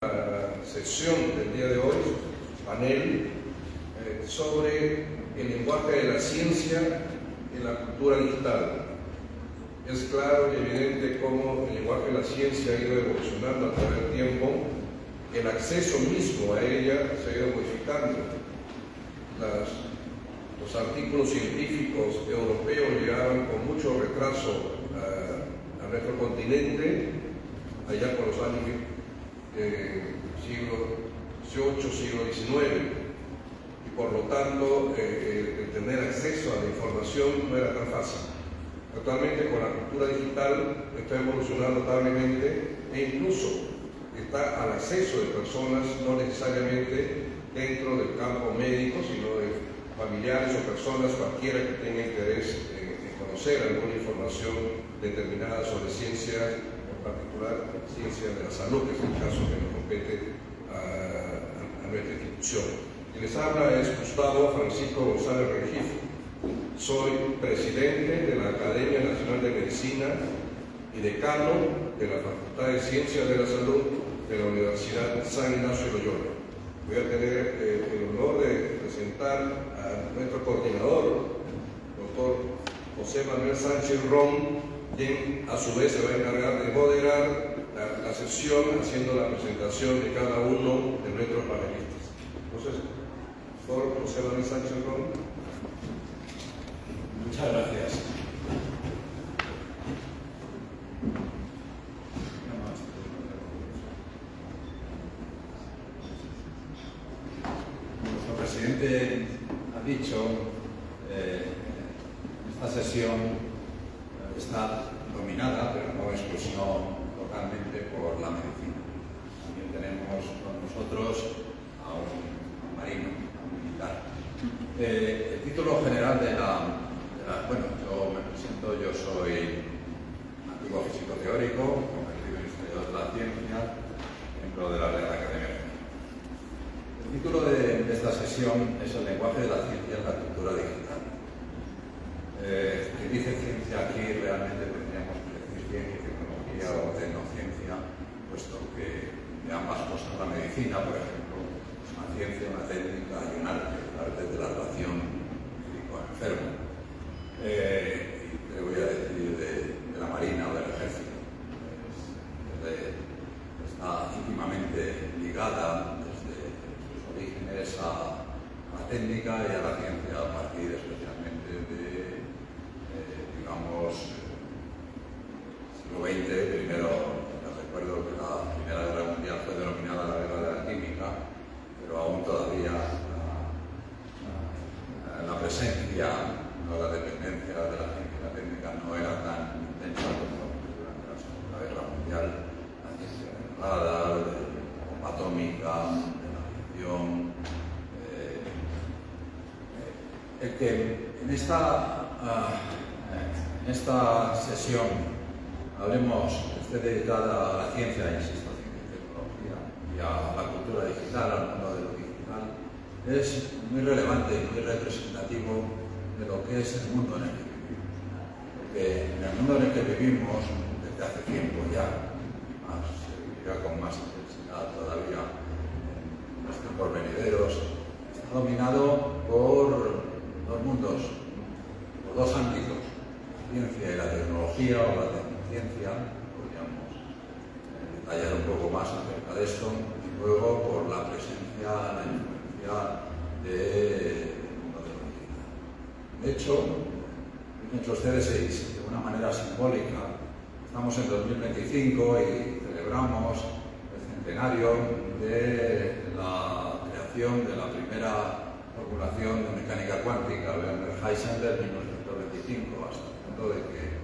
La sesión del día de hoy, panel, sobre el lenguaje de la ciencia en la cultura digital. Es claro y evidente cómo el lenguaje de la ciencia ha ido evolucionando a través del tiempo. El acceso mismo a ella se ha ido modificando. Los artículos científicos europeos llegaban con mucho retraso a nuestro continente, allá por los años siglo XVIII, siglo XIX, y por lo tanto el tener acceso a la información no era tan fácil. Actualmente con la cultura digital está evolucionando notablemente e incluso está al acceso de personas no necesariamente dentro del campo médico, sino de familiares o personas cualquiera que tenga interés en conocer alguna información determinada sobre ciencia, en particular ciencia de la salud, que es el caso que nos compete a nuestra institución. Quien les habla es Gustavo Francisco González Rengifo. Soy presidente de la Academia Nacional de Medicina y decano de la Facultad de Ciencias de la Salud de la Universidad San Ignacio de Loyola. Voy a tener el honor de presentar a nuestro coordinador, doctor José Manuel Sánchez Ron, quien a su vez se va a encargar de moderar la sesión haciendo la presentación de cada uno de nuestros panelistas. Entonces, doctor José Manuel Sánchez Ron. Muchas gracias. Nuestro presidente ha dicho esta sesión está dominada, pero no exclusión totalmente por la medicina. También tenemos con nosotros a un marino, a un militar. El título general bueno, yo me presento, yo soy antiguo físico teórico, convertido en historiador de la ciencia, miembro de la Real Academia. El título de esta sesión es el lenguaje de la ciencia en la cultura digital. Que dice ciencia aquí realmente tendríamos que decir ciencia, tecnología o tecnociencia, puesto que de ambas cosas la medicina, por ejemplo, es una ciencia, una técnica y un arte de la relación médico-enfermo. Y te voy a decir de la Marina o del Ejército. Está íntimamente ligada desde sus orígenes a la técnica y a la ciencia, a partir especialmente de digamos, siglo XX. Primero, recuerdo que la Primera Guerra Mundial fue denominada la Guerra de la Química, pero aún todavía la presencia, la dependencia de la ciencia y la técnica no era tan intensa como durante la Segunda Guerra Mundial. La ciencia del radar, de la bomba atómica, de la aviación. El que en esta sesión esté dedicada a la ciencia, insisto, ciencia y tecnología, y a la cultura digital, al mundo de lo digital, es muy relevante y muy representativo de lo que es el mundo en el que vivimos. Porque en el mundo en el que vivimos, desde hace tiempo ya, se vivirá con más intensidad todavía en los tiempos venideros, está dominado por dos mundos, por dos ámbitos: la ciencia y la tecnología, o la tecnociencia. Podríamos detallar un poco más acerca de esto, y luego por la presencia, la influencia del mundo de lo digital. De hecho, muchos de ustedes, de una manera simbólica, estamos en 2025 y celebramos el centenario de la creación de la primera formulación de mecánica cuántica, Werner Heisenberg, en 1925, hasta el punto de que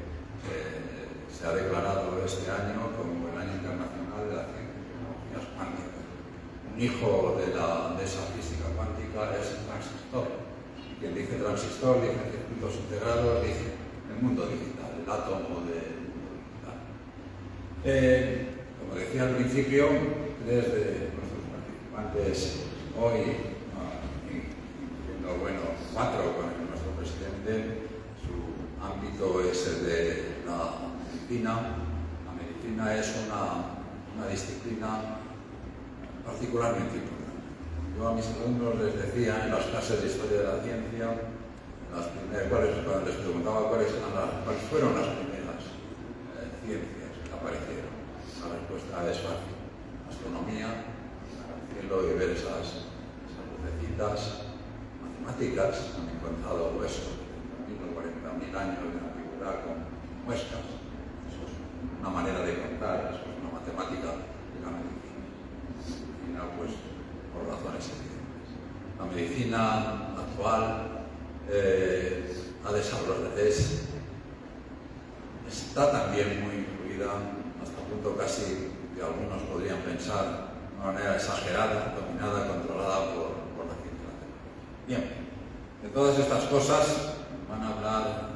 se ha declarado este año como el Año Internacional de la Ciencia y Tecnologías Cuánticas. Un hijo de esa física cuántica es el transistor. Quien dice transistor, dice circuitos integrados, dice el mundo digital, el átomo del mundo digital. Como decía al principio, tres de nuestros participantes hoy, cuatro con nuestro presidente, su ámbito es el de la medicina. La medicina es una disciplina particularmente importante. Yo a mis alumnos les decía en las clases de Historia de la Ciencia, cuando les preguntaba cuáles fueron las primeras ciencias que aparecieron, la respuesta es fácil: astronomía, cielo y ver esas lucecitas, matemáticas, han encontrado huesos de 40.000 años de antigüedad con muescas. Eso es una manera de contar, eso es una matemática y la medicina. Pues por razones evidentes. La medicina actual ha desarrollado, está también muy influida, hasta el punto casi que algunos podrían pensar de una manera exagerada, dominada, controlada por la ciencia. Bien, de todas estas cosas van a hablar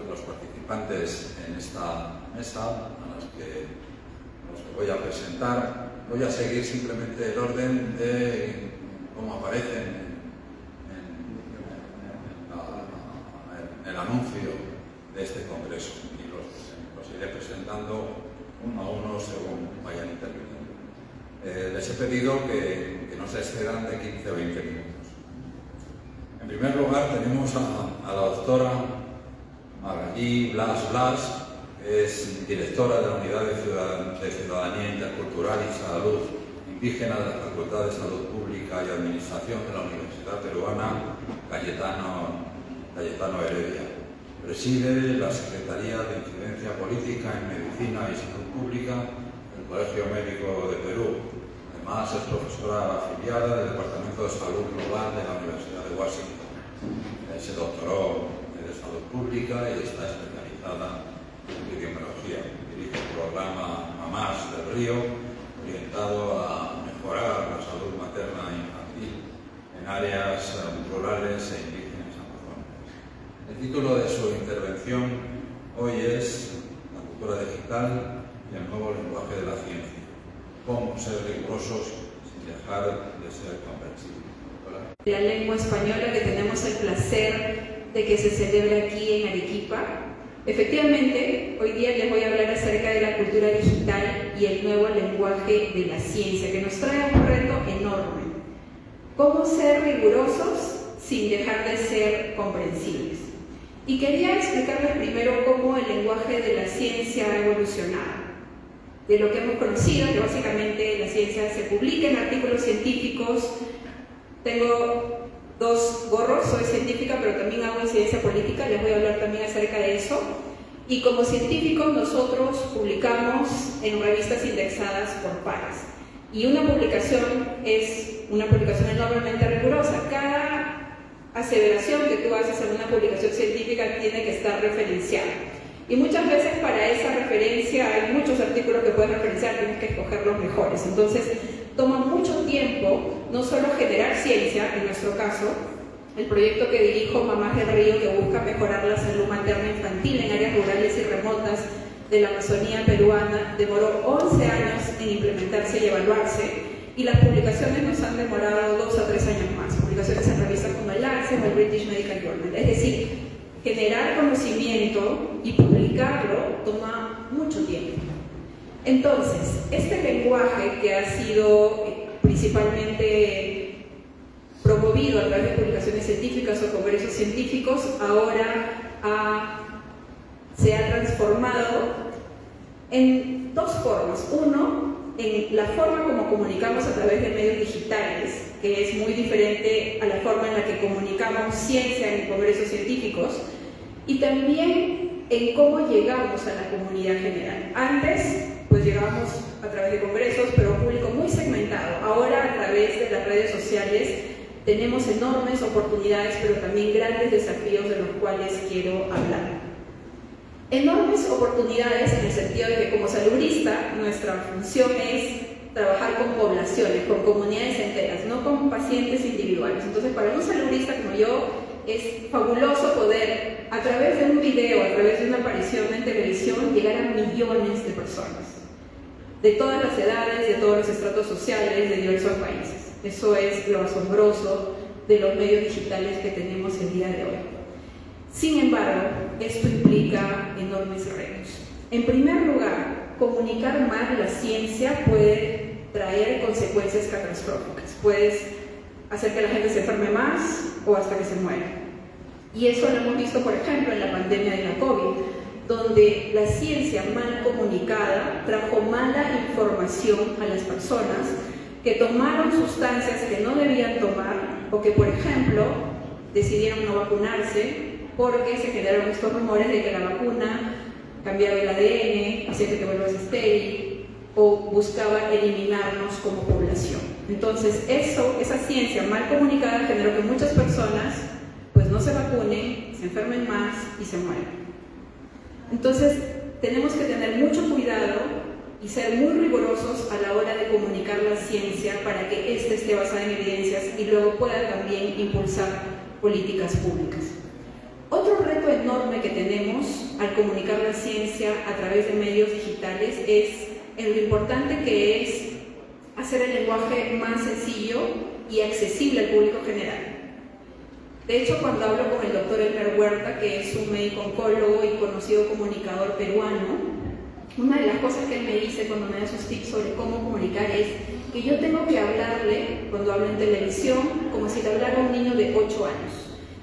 los participantes en esta mesa, a los que voy a presentar. Voy a seguir simplemente el orden de cómo aparecen en el anuncio de este congreso, y los iré presentando uno a uno según vayan interviniendo. Les he pedido que no se excedan de 15 o 20 minutos. En primer lugar tenemos a la doctora Magalí Blas, que es directora de la Unidad de Ciudadanía Intercultural y Salud Indígena de la Facultad de Salud Pública y Administración de la Universidad Peruana Cayetano Heredia. Preside la Secretaría de Incidencia Política en Medicina y Salud Pública del Colegio Médico de Perú. Además, es profesora afiliada del Departamento de Salud Global de la Universidad de Washington. Se doctoró en Salud Pública y está especializada en epidemiología. Dirige el programa Mamás del Río, orientado a mejorar la salud materna e infantil en áreas rurales e indígenas amazónicas. El título de su intervención hoy es La cultura digital y el nuevo lenguaje de la ciencia. Cómo ser rigurosos sin dejar de ser comprensibles. La lengua española, que tenemos el placer de que se celebre aquí en Arequipa. Efectivamente, hoy día les voy a hablar acerca de la cultura digital y el nuevo lenguaje de la ciencia, que nos trae un reto enorme. ¿Cómo ser rigurosos sin dejar de ser comprensibles? Y quería explicarles primero cómo el lenguaje de la ciencia ha evolucionado. De lo que hemos conocido, que básicamente la ciencia se publica en artículos científicos. Tengo dos gorros, soy científica, pero también hago incidencia política, les voy a hablar también acerca de eso. Y como científicos nosotros publicamos en revistas indexadas por pares. Y una publicación es una publicación enormemente rigurosa. Cada aseveración que tú haces en una publicación científica tiene que estar referenciada. Y muchas veces para esa referencia hay muchos artículos que puedes referenciar, tienes que escoger los mejores. Entonces, toma mucho tiempo no solo generar ciencia, en nuestro caso, el proyecto que dirijo, Mamás del Río, que busca mejorar la salud materna infantil en áreas rurales y remotas de la Amazonía peruana, demoró 11 años en implementarse y evaluarse, y las publicaciones nos han demorado 2 a 3 años más, publicaciones en revistas como el Lancet o el British Medical Journal. Es decir, generar conocimiento y publicarlo toma mucho tiempo. Entonces, este lenguaje que ha sido principalmente promovido a través de publicaciones científicas o congresos científicos, ahora se ha transformado en dos formas. Uno, en la forma como comunicamos a través de medios digitales, que es muy diferente a la forma en la que comunicamos ciencia en congresos científicos, y también en cómo llegamos a la comunidad general. Antes, pues llegábamos a través de congresos, pero un público muy segmentado. Ahora, a través de las redes sociales, tenemos enormes oportunidades, pero también grandes desafíos de los cuales quiero hablar. Enormes oportunidades en el sentido de que como salubrista, nuestra función es trabajar con poblaciones, con comunidades enteras, no con pacientes individuales. Entonces, para un salubrista como yo, es fabuloso poder, a través de un video, a través de una aparición en televisión, llegar a millones de personas, de todas las edades, de todos los estratos sociales, de diversos países. Eso es lo asombroso de los medios digitales que tenemos el día de hoy. Sin embargo, esto implica enormes retos. En primer lugar, comunicar mal la ciencia puede traer consecuencias catastróficas. Puedes hacer que la gente se enferme más o hasta que se muera. Y eso lo hemos visto, por ejemplo, en la pandemia de la COVID, donde la ciencia mal comunicada trajo mala información a las personas que tomaron sustancias que no debían tomar o que, por ejemplo, decidieron no vacunarse porque se generaron estos rumores de que la vacuna cambiaba el ADN, hacía que te vuelvas estéril o buscaba eliminarnos como población. Entonces esa ciencia mal comunicada generó que muchas personas pues no se vacunen, se enfermen más y se mueran. Entonces tenemos que tener mucho cuidado y ser muy rigurosos a la hora de comunicar la ciencia para que ésta esté basada en evidencias y luego pueda también impulsar políticas públicas. Otro reto enorme que tenemos al comunicar la ciencia a través de medios digitales es en lo importante que es hacer el lenguaje más sencillo y accesible al público general. De hecho, cuando hablo con el doctor Elmer Huerta, que es un médico oncólogo y conocido comunicador peruano, una de las cosas que él me dice cuando me da sus tips sobre cómo comunicar es que yo tengo que hablarle, cuando hablo en televisión, como si le hablara a un niño de 8 años.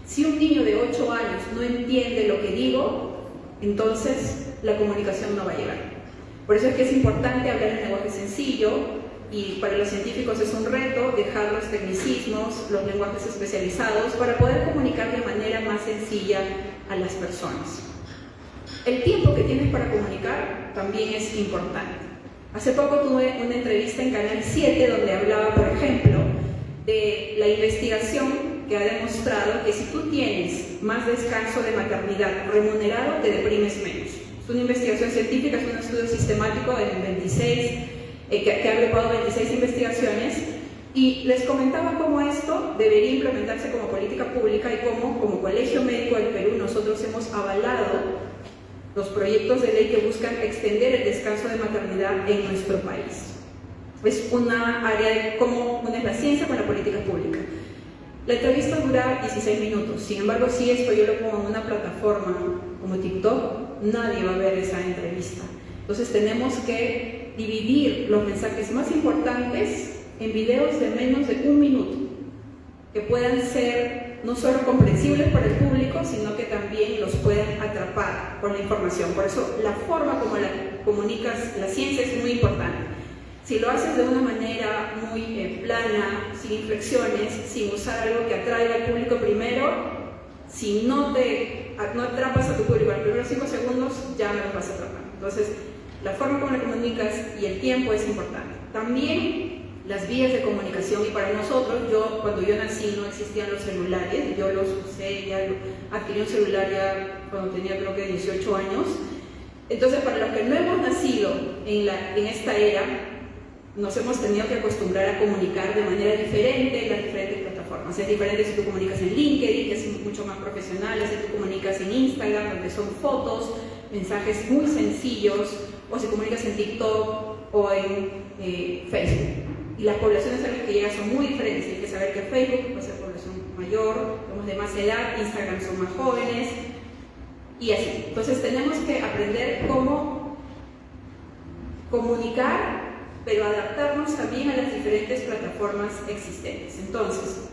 Si un niño de 8 años no entiende lo que digo, entonces la comunicación no va a llegar. Por eso es que es importante hablar en lenguaje sencillo, y para los científicos es un reto dejar los tecnicismos, los lenguajes especializados, para poder comunicar de manera más sencilla a las personas. El tiempo que tienes para comunicar también es importante. Hace poco tuve una entrevista en Canal 7 donde hablaba, por ejemplo, de la investigación que ha demostrado que si tú tienes más descanso de maternidad remunerado, te deprimes menos. Es una investigación científica, es un estudio sistemático en 26, que ha agrupado 26 investigaciones, y les comentaba cómo esto debería implementarse como política pública y cómo, como Colegio Médico del Perú, nosotros hemos avalado los proyectos de ley que buscan extender el descanso de maternidad en nuestro país. Es una área de cómo unes la ciencia con la política pública. La entrevista dura 16 minutos, sin embargo, si esto yo lo pongo en una plataforma como TikTok, nadie va a ver esa entrevista. Entonces tenemos que dividir los mensajes más importantes en videos de menos de 1 minuto, que puedan ser no solo comprensibles para el público, sino que también los puedan atrapar con la información. Por eso la forma como la comunicas la ciencia es muy importante. Si lo haces de una manera muy plana, sin inflexiones, sin usar algo que atraiga al público primero, si no atrapas a tu público en los primeros 5 segundos, ya no los vas a atrapar. Entonces, la forma como la comunicas y el tiempo es importante. También las vías de comunicación, y para nosotros, cuando yo nací no existían los celulares, yo los usé, ya adquirí un celular ya cuando tenía creo que 18 años. Entonces, para los que no hemos nacido en esta era, nos hemos tenido que acostumbrar a comunicar de manera diferente en las diferentes plataformas. Es diferente si tú comunicas en LinkedIn, que es mucho más profesional, si tú comunicas en Instagram, donde son fotos, mensajes muy sencillos, o si comunicas en TikTok o en Facebook. Y las poblaciones a las que llegan son muy diferentes. Hay que saber que Facebook va a ser población mayor, somos de más edad, Instagram son más jóvenes, y así. Entonces tenemos que aprender cómo comunicar, pero adaptarnos también a las diferentes plataformas existentes. Entonces,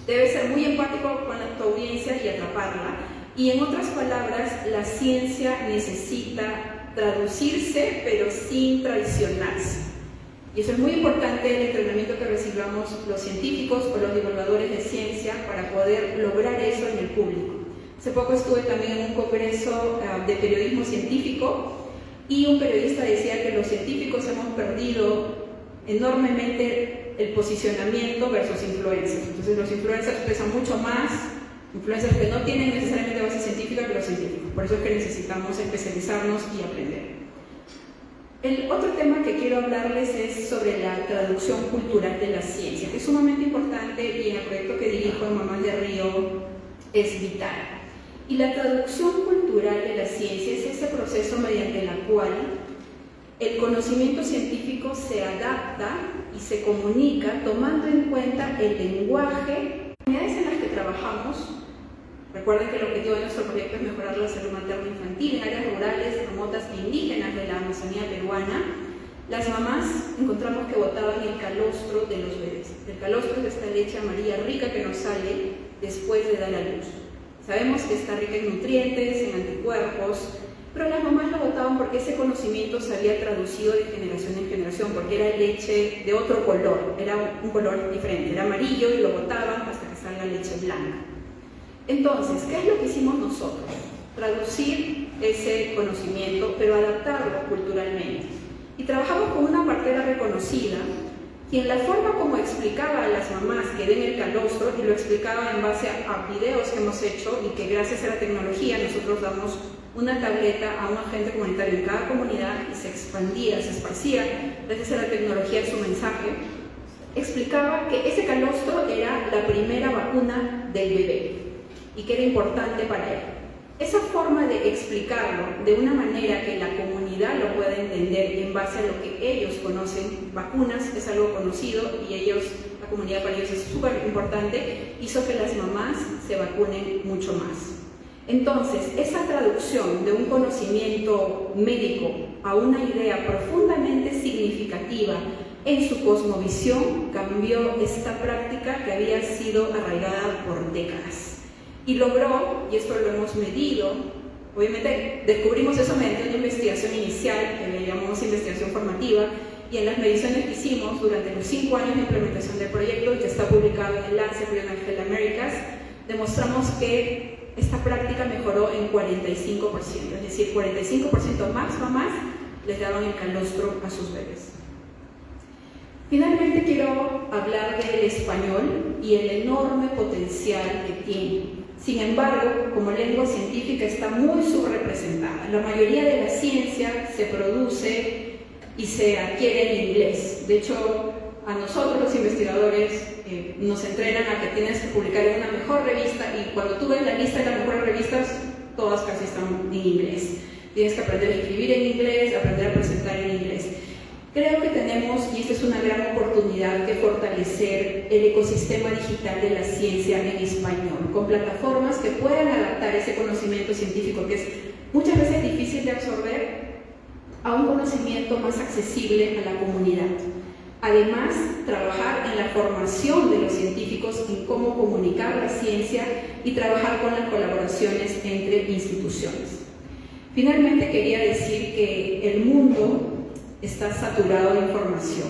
debes ser muy empático con tu audiencia y atraparla. Y en otras palabras, la ciencia necesita traducirse, pero sin traicionarse. Y eso es muy importante en el entrenamiento que recibamos los científicos o los divulgadores de ciencia para poder lograr eso en el público. Hace poco estuve también en un congreso de periodismo científico, y un periodista decía que los científicos hemos perdido enormemente el posicionamiento versus influencers. Entonces los influencers pesan mucho más, influencers que no tienen necesariamente base científica, pero científicos. Por eso es que necesitamos especializarnos y aprender. El otro tema que quiero hablarles es sobre la traducción cultural de la ciencia, que es sumamente importante y en el proyecto que dirijo en Mamás de Río es vital. Y la traducción cultural de la ciencia es ese proceso mediante el cual el conocimiento científico se adapta y se comunica tomando en cuenta el lenguaje. Las comunidades en las que trabajamos Recuerden que el objetivo de nuestro proyecto es mejorar la salud materno-infantil en áreas rurales, remotas e indígenas de la Amazonía peruana. Las mamás encontramos que botaban el calostro de los bebés. El calostro es esta leche amarilla rica que nos sale después de dar a luz. Sabemos que está rica en nutrientes, en anticuerpos, pero las mamás lo botaban porque ese conocimiento se había traducido de generación en generación, porque era leche de otro color, era un color diferente, era amarillo y lo botaban hasta que salga leche blanca. Entonces, ¿qué es lo que hicimos nosotros? Traducir ese conocimiento, pero adaptarlo culturalmente. Y trabajamos con una partera reconocida, quien la forma como explicaba a las mamás que den el calostro, y lo explicaba en base a videos que hemos hecho, y que gracias a la tecnología nosotros damos una tableta a un agente comunitario en cada comunidad y se expandía, se esparcía, gracias a la tecnología su mensaje, explicaba que ese calostro era la primera vacuna del bebé y que era importante para él. Esa forma de explicarlo de una manera que la comunidad lo pueda entender en base a lo que ellos conocen, vacunas es algo conocido y ellos, la comunidad para ellos es súper importante, hizo que las mamás se vacunen mucho más. Entonces, esa traducción de un conocimiento médico a una idea profundamente significativa en su cosmovisión cambió esta práctica que había sido arraigada por décadas. Y logró, y esto lo hemos medido, obviamente descubrimos eso mediante una investigación inicial, que le llamamos investigación formativa, y en las mediciones que hicimos durante los 5 años de implementación del proyecto, y que está publicado en el Lancet Regional Health Americas, demostramos que esta práctica mejoró en 45%, es decir, 45% más mamás les daban el calostro a sus bebés. Finalmente quiero hablar del español y el enorme potencial que tiene. Sin embargo, como lengua científica está muy subrepresentada. La mayoría de la ciencia se produce y se adquiere en inglés. De hecho, a nosotros los investigadores nos entrenan a que tienes que publicar en una mejor revista, y cuando tú ves la lista de las mejores revistas, todas casi están en inglés. Tienes que aprender a escribir en inglés, aprender a presentar en inglés. Creo que tenemos, y esta es una gran oportunidad, de fortalecer el ecosistema digital de la ciencia en español, con plataformas que puedan adaptar ese conocimiento científico, que es muchas veces difícil de absorber, a un conocimiento más accesible a la comunidad. Además, trabajar en la formación de los científicos en cómo comunicar la ciencia y trabajar con las colaboraciones entre instituciones. Finalmente, quería decir que el mundo está saturado de información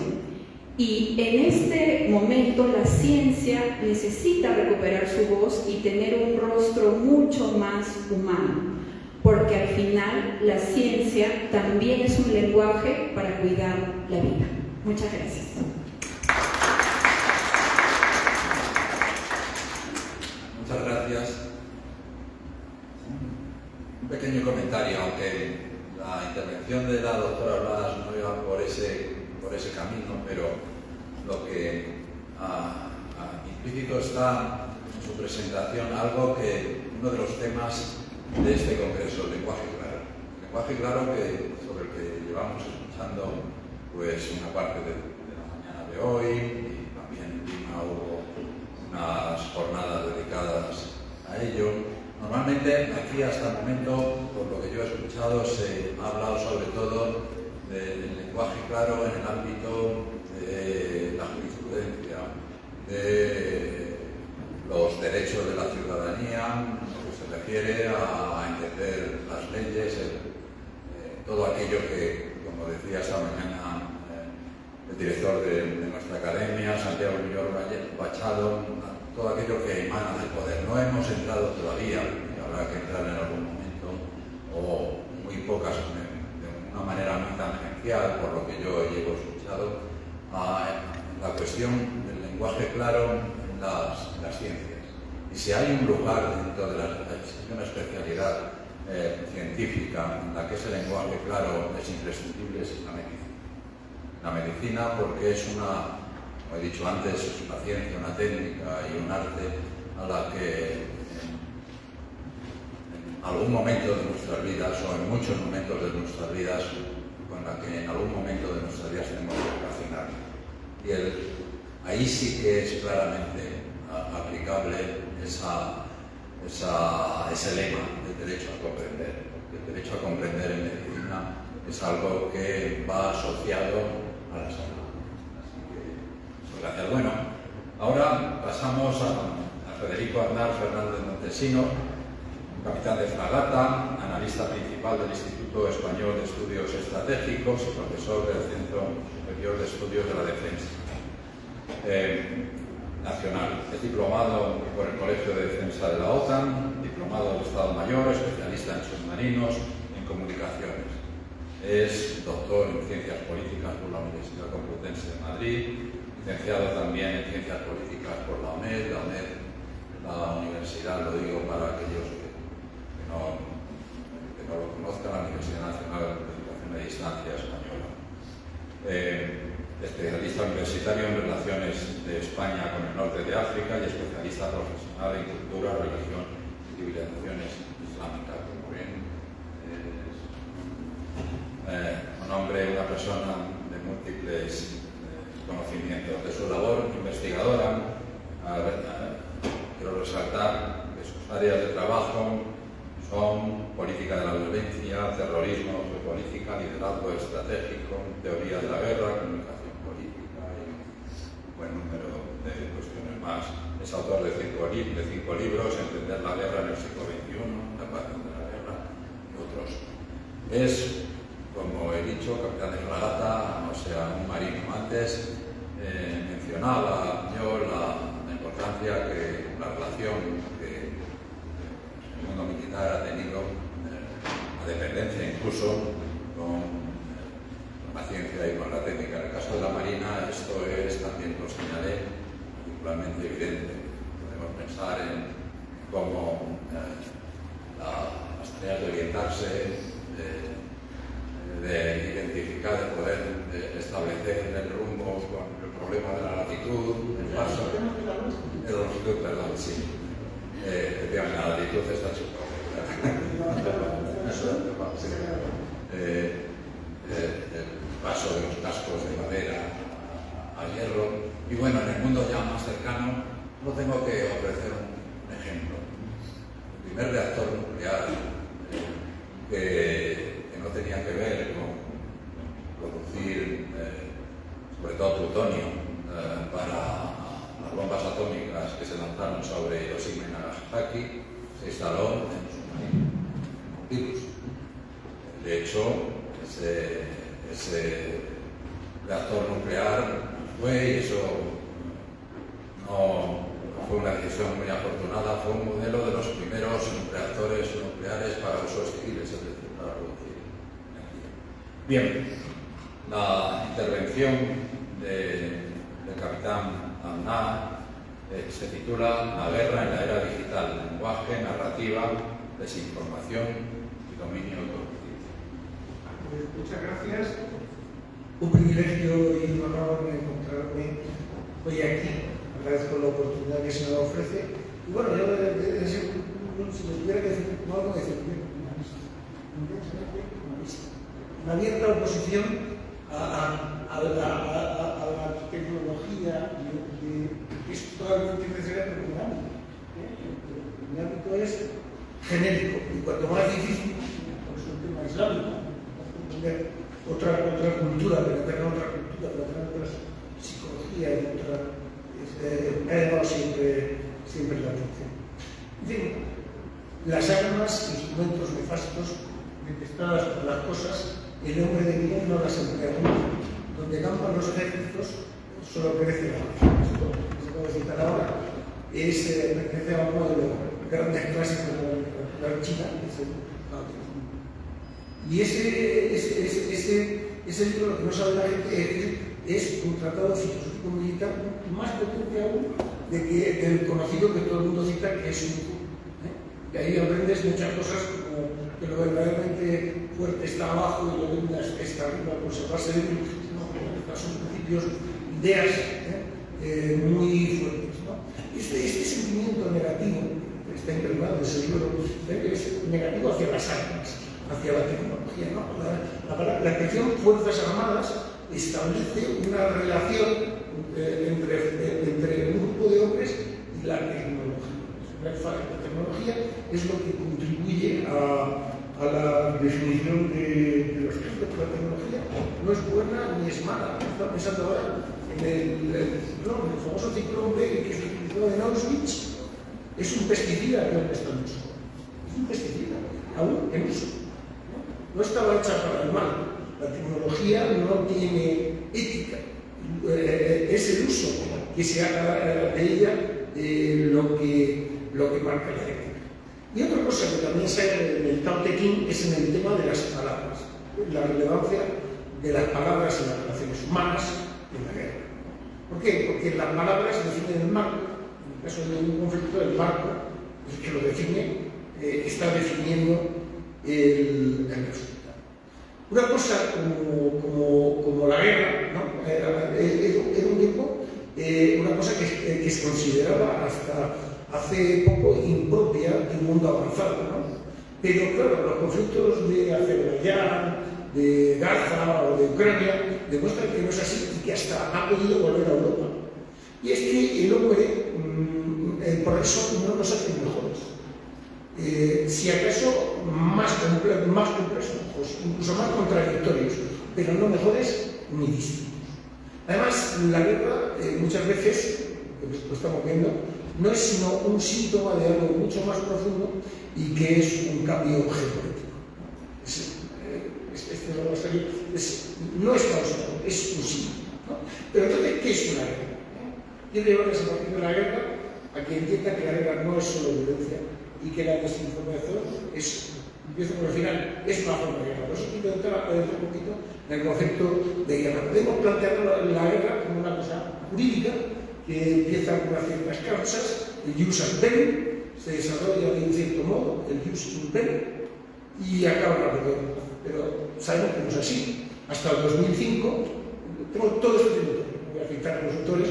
y en este momento la ciencia necesita recuperar su voz y tener un rostro mucho más humano, porque al final la ciencia también es un lenguaje para cuidar la vida. Muchas gracias. Muchas gracias. Un pequeño comentario, aunque la intervención de la doctora Blas no iba por ese camino, pero lo que implícito está en su presentación, algo que uno de los temas de este congreso, el lenguaje claro. El lenguaje claro sobre el que llevamos escuchando pues una parte de la mañana de hoy, y también en Lima hubo unas jornadas dedicadas a ello. Normalmente aquí hasta el momento, por lo que yo he escuchado, se ha hablado sobre todo del lenguaje claro en el ámbito de la jurisprudencia, de los derechos de la ciudadanía, lo que se refiere a entender las leyes, todo aquello que, como decía esta mañana el director de nuestra academia, Santiago Muñoz Bachado, todo aquello que emana del poder. No hemos entrado todavía, y habrá que entrar en algún momento, o muy pocas, de una manera muy tangencial, por lo que yo llevo escuchado, a la cuestión del lenguaje claro en las ciencias. Y si hay un lugar dentro de una especialidad científica en la que ese lenguaje claro es imprescindible, es la medicina. La medicina, porque es una, como he dicho antes, es una ciencia, una técnica y un arte a la que en algún momento de nuestras vidas, o en muchos momentos de nuestras vidas, con la que en algún momento de nuestras vidas tenemos que relacionar. Y ahí sí que es claramente aplicable esa ese lema del derecho a comprender. Porque el derecho a comprender en medicina es algo que va asociado a la salud. Así que, gracias. Bueno, ahora pasamos a Federico Aznar Fernández Montesino, capitán de fragata, analista principal del Instituto Español de Estudios Estratégicos y profesor del Centro Superior de Estudios de la Defensa Nacional. Es diplomado por el Colegio de Defensa de la OTAN, diplomado del Estado Mayor, especialista en submarinos y en comunicaciones. Es doctor en Ciencias Políticas por la Universidad Complutense de Madrid, licenciado también en Ciencias Políticas por la UNED. La UNED, la universidad, lo digo para aquellos que no lo conozcan, la Universidad Nacional de Educación a Distancia Española. Especialista universitario en relaciones de España con el norte de África y especialista profesional en cultura, religión y civilizaciones islámicas. Como ven, es un hombre, una persona de múltiples conocimientos. De su labor investigadora, quiero resaltar que sus áreas de trabajo son política de la violencia, terrorismo, geopolítica, liderazgo estratégico, teoría de la guerra, comunicación política y un buen número de cuestiones más. Es autor de 5 libros, Entender la guerra en el siglo XXI, La paz de la guerra y otros. Es, como he dicho, capitán de fragata, o sea, un marino. Antes mencionaba yo la importancia que la relación que el mundo militar ha tenido, la dependencia incluso con la ciencia y con la técnica. En el caso de la Marina, esto es, también lo señalé, particularmente evidente. Podemos pensar en cómo las tareas de orientarse, de identificar, de poder establecer el rumbo con el problema de la latitud, el paso, de longitud, perdón, sí. Efectivamente, la latitud está chupada. El paso de los cascos de madera a hierro. Y bueno, en el mundo ya más cercano, no tengo que ofrecer un ejemplo. El primer reactor nuclear que no tenía que ver con producir, sobre todo plutonio, para las bombas atómicas que se lanzaron sobre Hiroshima y Nagasaki, se instaló en un virus. De hecho, ese reactor nuclear fue, y eso no fue una decisión muy afortunada, fue un modelo de los primeros reactores nucleares para usos civiles, es decir, para producir energía. Bien, la intervención del capitán Aznar se titula La guerra en la era digital, lenguaje, narrativa, desinformación y dominio cognitivo. Muchas gracias. Un privilegio y un honor encontrarme hoy aquí. Agradezco la oportunidad que se me ofrece. Y bueno, yo si me tuviera que decir algo, una abierta oposición a la tecnología, que es totalmente necesaria, pero mi ámbito es genérico. Y cuanto más difícil, pues un tema islámico, entender otra cultura, pero tener otra cultura, pero tener otra psicología y otra. Me ha llamado siempre la atención. En fin, las armas, instrumentos nefastos, detestadas por las cosas, el hombre de bien no las emplea nunca. Donde campan los ejércitos, solo perece la paz. Esto que se acaba de citar ahora pertenece a uno de los grandes clásicos de la literatura china, que es el taoísmo. Y ese libro, lo que no sabe la gente es un tratado filosófico militar más potente aún del conocido que todo el mundo cita, que es un y ahí aprendes muchas cosas, como que lo verdaderamente fuerte está abajo y lo débil está arriba, conservarse débil, son principios, ideas muy fuertes, ¿no? Este sentimiento negativo que está impregnado de ese libro es negativo hacia las armas, hacia la tecnología, ¿no? La expresión Fuerzas Armadas establece una relación entre un grupo de hombres y la tecnología. La tecnología es lo que contribuye a la definición de los tiempos. La tecnología no es buena ni es mala. Estaba pensando ahora en el famoso ciclón B que se utilizó en Auschwitz. Es un pesticida que está en uso. Es un pesticida, aún en uso. No estaba hecha para el mal. La tecnología no tiene ética. Es el uso que se haga de ella lo que marca la ética. Y otra cosa que también sale en el Tao Te Ching es en el tema de las palabras, la relevancia de las palabras en las relaciones humanas en la guerra. ¿Por qué? Porque las palabras definen el marco. En el caso de un conflicto, el marco, el que lo define, está definiendo el resultado. Una cosa como la guerra, ¿no? Era un tiempo, una cosa que se consideraba hasta hace poco impropia de un mundo avanzado, ¿no? Pero claro, los conflictos de Azerbaiyán, de Gaza o de Ucrania demuestran que no es así y que hasta ha podido volver a Europa. Y es que el hombre, por eso no nos hace mejores. Si acaso más complejos, incluso más contradictorios, pero no mejores ni distintos. Además, la guerra muchas veces, lo estamos viendo, no es sino un síntoma de algo mucho más profundo y que es un cambio geopolítico. No es causado, es un síntoma, ¿no? Pero entonces, ¿qué es una guerra? Quiero llevarles a partir de la guerra a que entienda que la guerra no es solo violencia y que la desinformación empiezo por el final, es una forma de guerra. Por eso quiero entrar un poquito en el concepto de guerra. Podemos plantear la guerra como una cosa jurídica que empieza con unas ciertas causas, el jus ad bellum, se desarrolla de un cierto modo, el jus in bellum, y acaba rápido. Pero sabemos que no es así. Hasta el 2005, tengo todo este tiempo, voy a citar a los autores,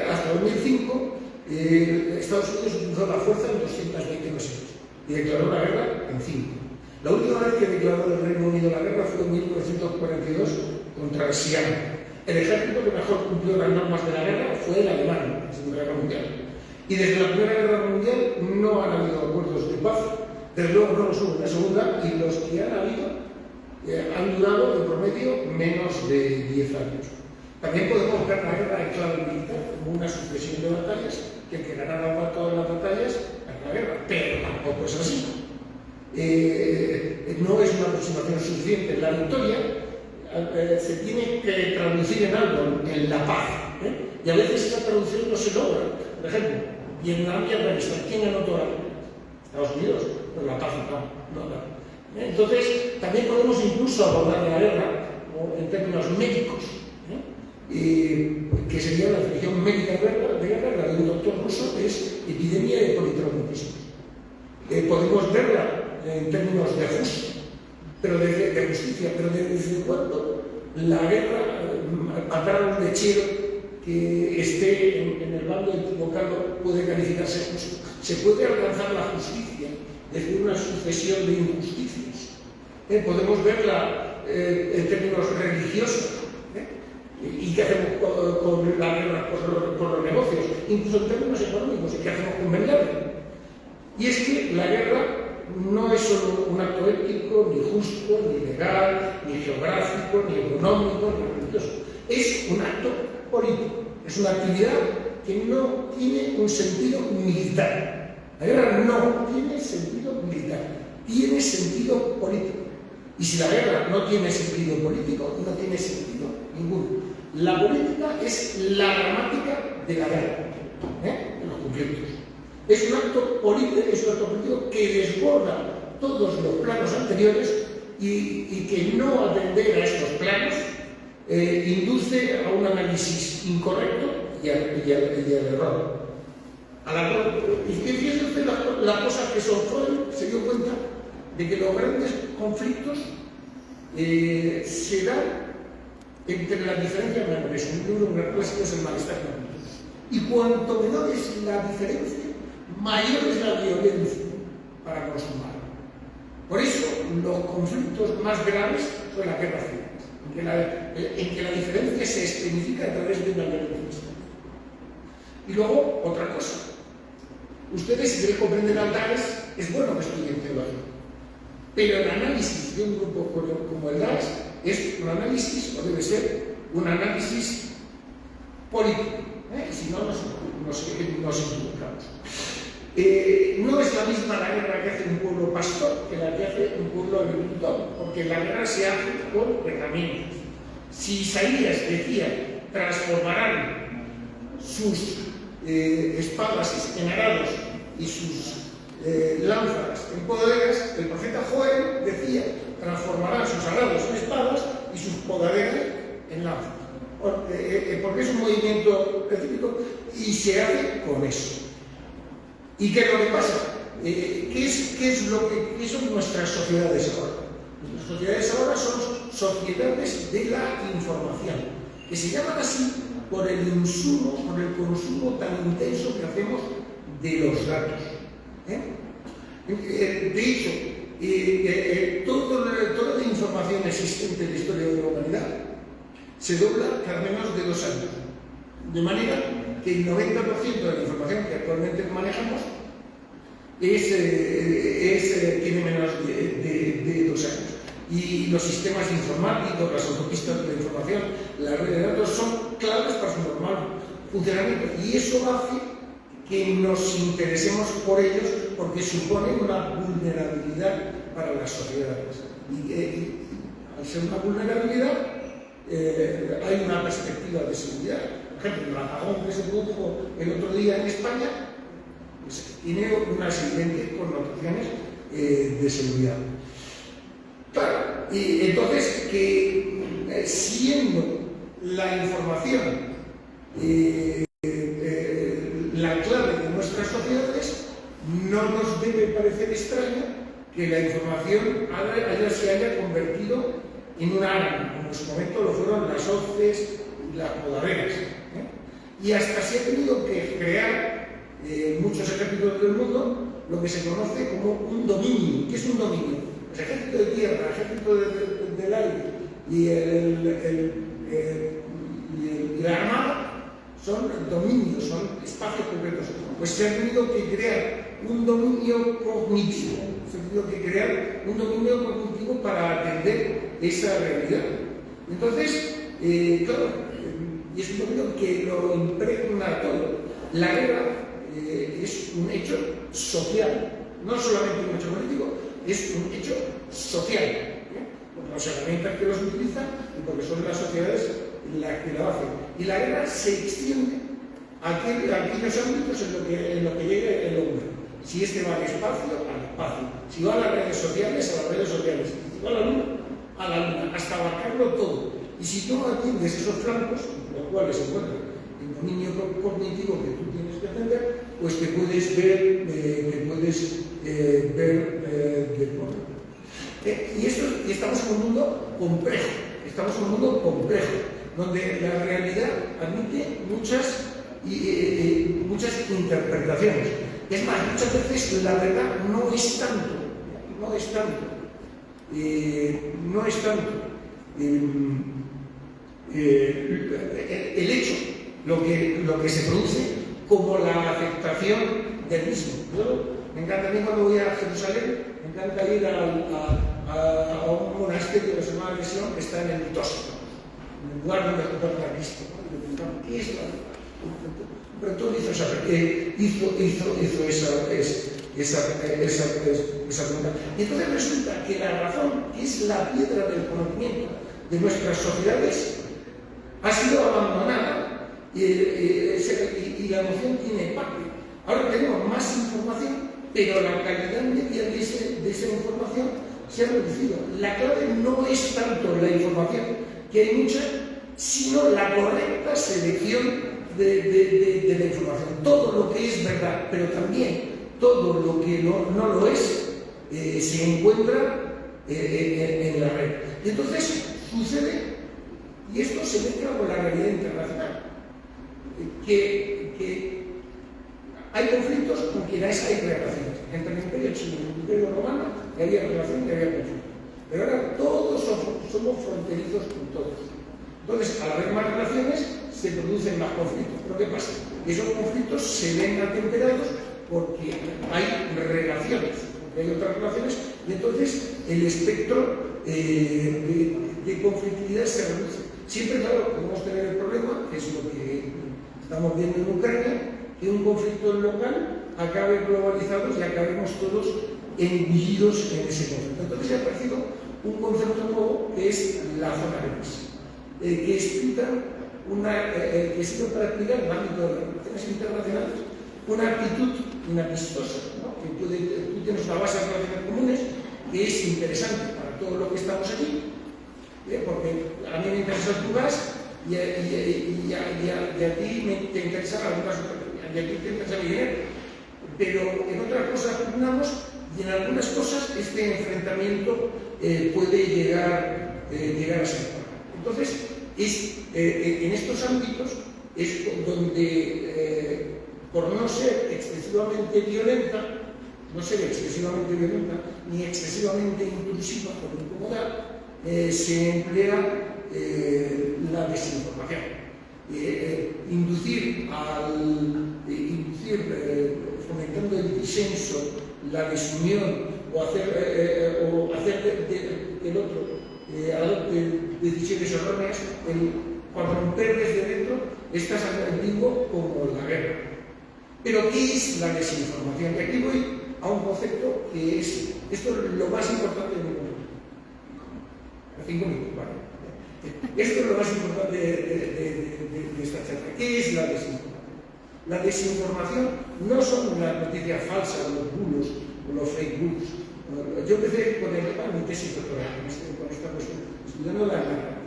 hasta el 2005 Estados Unidos utilizó la fuerza en 220 ocasiones y declaró la guerra en 5. La última vez que declaró el Reino Unido la guerra fue en 1942 contra Siam. El ejército que mejor cumplió las normas de la guerra fue el alemán en la Segunda Guerra Mundial. Y desde la Primera Guerra Mundial no han habido acuerdos de paz. Desde luego no los hubo en la Segunda, y los que han habido han durado de promedio menos de 10 años. También podemos ver la guerra en clave militar como una sucesión de batallas que el que ganara todas las batallas gana la guerra, pero tampoco es así. No es una aproximación suficiente. La victoria se tiene que traducir en algo, en la paz, y a veces esa traducción no se logra. Por ejemplo, Vietnam y Afganistán, ¿quién ganó toda la guerra? Estados Unidos, pero la paz no. Entonces, también podemos incluso abordar la guerra en términos médicos, que sería la definición médica de guerra, la de un doctor ruso, es epidemia de politraumatismo. Podemos verla en términos de justicia, pero desde cuándo la guerra, matar a un lechero que esté en el bando equivocado puede calificarse justo. Se puede alcanzar la justicia desde una sucesión de injusticias. Podemos verla en términos religiosos. ¿Y qué hacemos con la guerra, con los negocios? Incluso en términos económicos, ¿y qué hacemos con venderla? Y es que la guerra no es solo un acto ético, ni justo, ni legal, ni geográfico, ni económico, ni religioso. Es un acto político. Es una actividad que no tiene un sentido militar. La guerra no tiene sentido militar, tiene sentido político. Y si la guerra no tiene sentido político, no tiene sentido ninguno. La política es la gramática de la guerra, de los conflictos. Es un acto político que desborda todos los planos anteriores y que no atender a estos planos induce a un análisis incorrecto y al error. Y fíjense usted la cosa que Freud se dio cuenta de que los grandes conflictos se dan entre las diferencias menores. Un libro clásico es El malestar menor. Y cuanto menor es la diferencia, mayor es la violencia para consumar. Por eso los conflictos más graves son las guerras civiles, en que la diferencia se escenifica a través de una violencia. Y luego, otra cosa. Ustedes, si quieren comprender al DAES, es bueno que estudien teología. Pero el análisis de un grupo como el DAES es un análisis, o debe ser, un análisis político. Y si no, nos equivocamos. No es la misma la guerra que hace un pueblo pastor que la que hace un pueblo agricultor, porque la guerra se hace con herramientas. Si Isaías decía, transformarán sus espadas en arados y sus lámparas en podaderas, el profeta Joel decía, transformarán sus arados en espadas y sus podaderas en lámparas. Porque es un movimiento específico y se hace con eso. ¿Y qué es lo que pasa? ¿Qué son nuestras sociedades ahora? Nuestras sociedades ahora son sociedades de la información, que se llaman así por el consumo tan intenso que hacemos de los datos. De hecho, toda la información existente en la historia de la humanidad se dobla cada menos de 2 años. De manera que el 90% de la información que actualmente manejamos tiene menos de 2 años. Y los sistemas informáticos, las autopistas de la información, las redes de datos son claves para su normal funcionamiento. Y eso hace que nos interesemos por ellos porque suponen una vulnerabilidad para las sociedades. Y al ser una vulnerabilidad, hay una perspectiva de seguridad. Por ejemplo, el apagón que se produjo el otro día en España pues, tiene unas evidentes connotaciones de seguridad. Claro, y entonces que siendo la información la clave de nuestras sociedades, no nos debe parecer extraño que la información se haya convertido en un arma, como en su momento lo fueron las hoces y las podaderas. Y hasta se ha tenido que crear en muchos ejércitos del mundo lo que se conoce como un dominio. ¿Qué es un dominio? El ejército de tierra, el ejército del aire y la armada son dominios, son espacios concretos. Pues se ha tenido que crear un dominio cognitivo. Se ha tenido que crear un dominio cognitivo para atender esa realidad. Entonces, claro, y es un dominio que lo impregna todo. La guerra es un hecho social, no solamente un hecho político, es un hecho social, por las herramientas que los utilizan y porque son las sociedades las que lo hacen. Y la guerra se extiende a aquellos ámbitos en lo que llegue el hombre. Si este va al espacio, si va a las redes sociales, a las redes sociales. Si va a la luna, hasta abarcarlo todo. Y si tú no atiendes esos flancos, los cuales se encuentran el dominio cognitivo que tú tienes que atender, pues te puedes ver de forma. Y estamos en un mundo complejo, donde la realidad admite muchas interpretaciones. Es más, muchas veces la verdad no es tanto. El hecho, lo que se produce, como la aceptación del mismo. Yo, me encanta a mí cuando voy a Jerusalén, me encanta ir a un monasterio que se llama Misión, que está en el Tósito, en el lugar donde encuentra a Cristo. ¿Qué es la verdad? Pero todo hizo esa pregunta. Y entonces resulta que la razón, que es la piedra del conocimiento de nuestras sociedades, ha sido abandonada y la noción tiene parte. Ahora tenemos más información, pero la calidad media de esa información se ha reducido. La clave no es tanto la información, que hay mucha, sino la correcta selección de la información. Todo lo que es verdad, pero también todo lo que no lo es, se encuentra en la red. Y entonces sucede, y esto se mezcla con la realidad internacional, que hay conflictos con quienes hay relaciones. Entre el Imperio Chino y el Imperio Romano había relaciones y había conflictos. Pero ahora todos somos fronterizos con todos. Entonces, al haber más relaciones, se producen más conflictos. ¿Pero qué pasa? Esos conflictos se ven atemperados porque hay relaciones, porque hay otras relaciones, y entonces el espectro de conflictividad se reduce. Siempre, claro, podemos tener el problema, que es lo que estamos viendo en Ucrania, que un conflicto local acabe globalizado y acabemos todos engullidos en ese conflicto. Entonces ha aparecido un concepto nuevo que es la zona gris, que explica que sirve para explicar en el ámbito de las relaciones internacionales una actitud inamistosa, ¿no? Que tú tienes una base de relaciones comunes que es interesante para todo lo que estamos aquí, porque a mí me interesa tu gas y a ti te interesan algunas otras, y a ti te interesa mi dinero, pero en otras cosas combinamos y en algunas cosas este enfrentamiento puede llegar a ser. Entonces, en estos ámbitos es donde, por no ser excesivamente violenta, ni excesivamente intrusiva por incomodar, se emplea la desinformación. Inducir, fomentando el disenso, la desunión, o hacer que el otro adopte decisiones erróneas, cuando romper desde dentro, estás antiguo como la guerra. Pero ¿qué es la desinformación? Y aquí voy a un concepto que es, esto es lo más importante de mi mundo. 5 minutos, vale. Esto es lo más importante de esta charla. ¿Qué es la desinformación? La desinformación no son las noticias falsas, los bulos o los fake news. Yo empecé con mi tesis doctoral, con esta cuestión, estudiando la narrativa.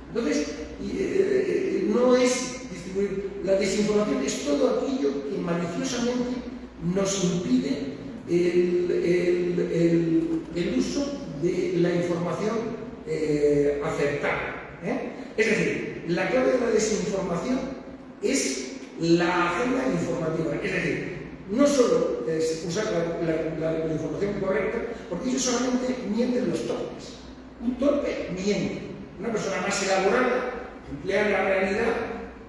Entonces, no es distribuir. La desinformación es todo aquello que maliciosamente nos impide el uso de la información acertada. Es decir, la clave de la desinformación es la agenda informativa. Es decir, no solo es usar la información correcta, porque ellos solamente mienten los torpes. Un torpe miente. Una persona más elaborada emplea la realidad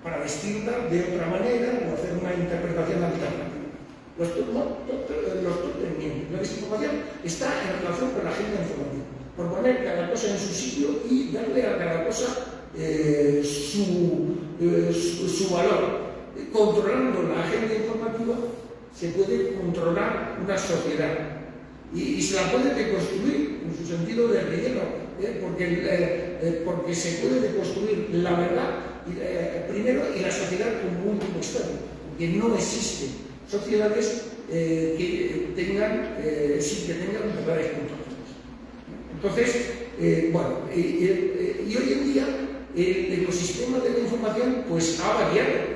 para vestirla de otra manera o hacer una interpretación alternativa. Los torpes mienten. La desinformación está en relación con la agenda informativa, por poner cada cosa en su sitio y darle a cada cosa su valor. Controlando la agenda informativa se puede controlar una sociedad y se la puede deconstruir en su sentido de relleno, porque se puede deconstruir la verdad primero y la sociedad como último extremo, porque no existen sociedades que tengan verdades controladas. Entonces, y hoy en día el ecosistema de la información pues ha variado.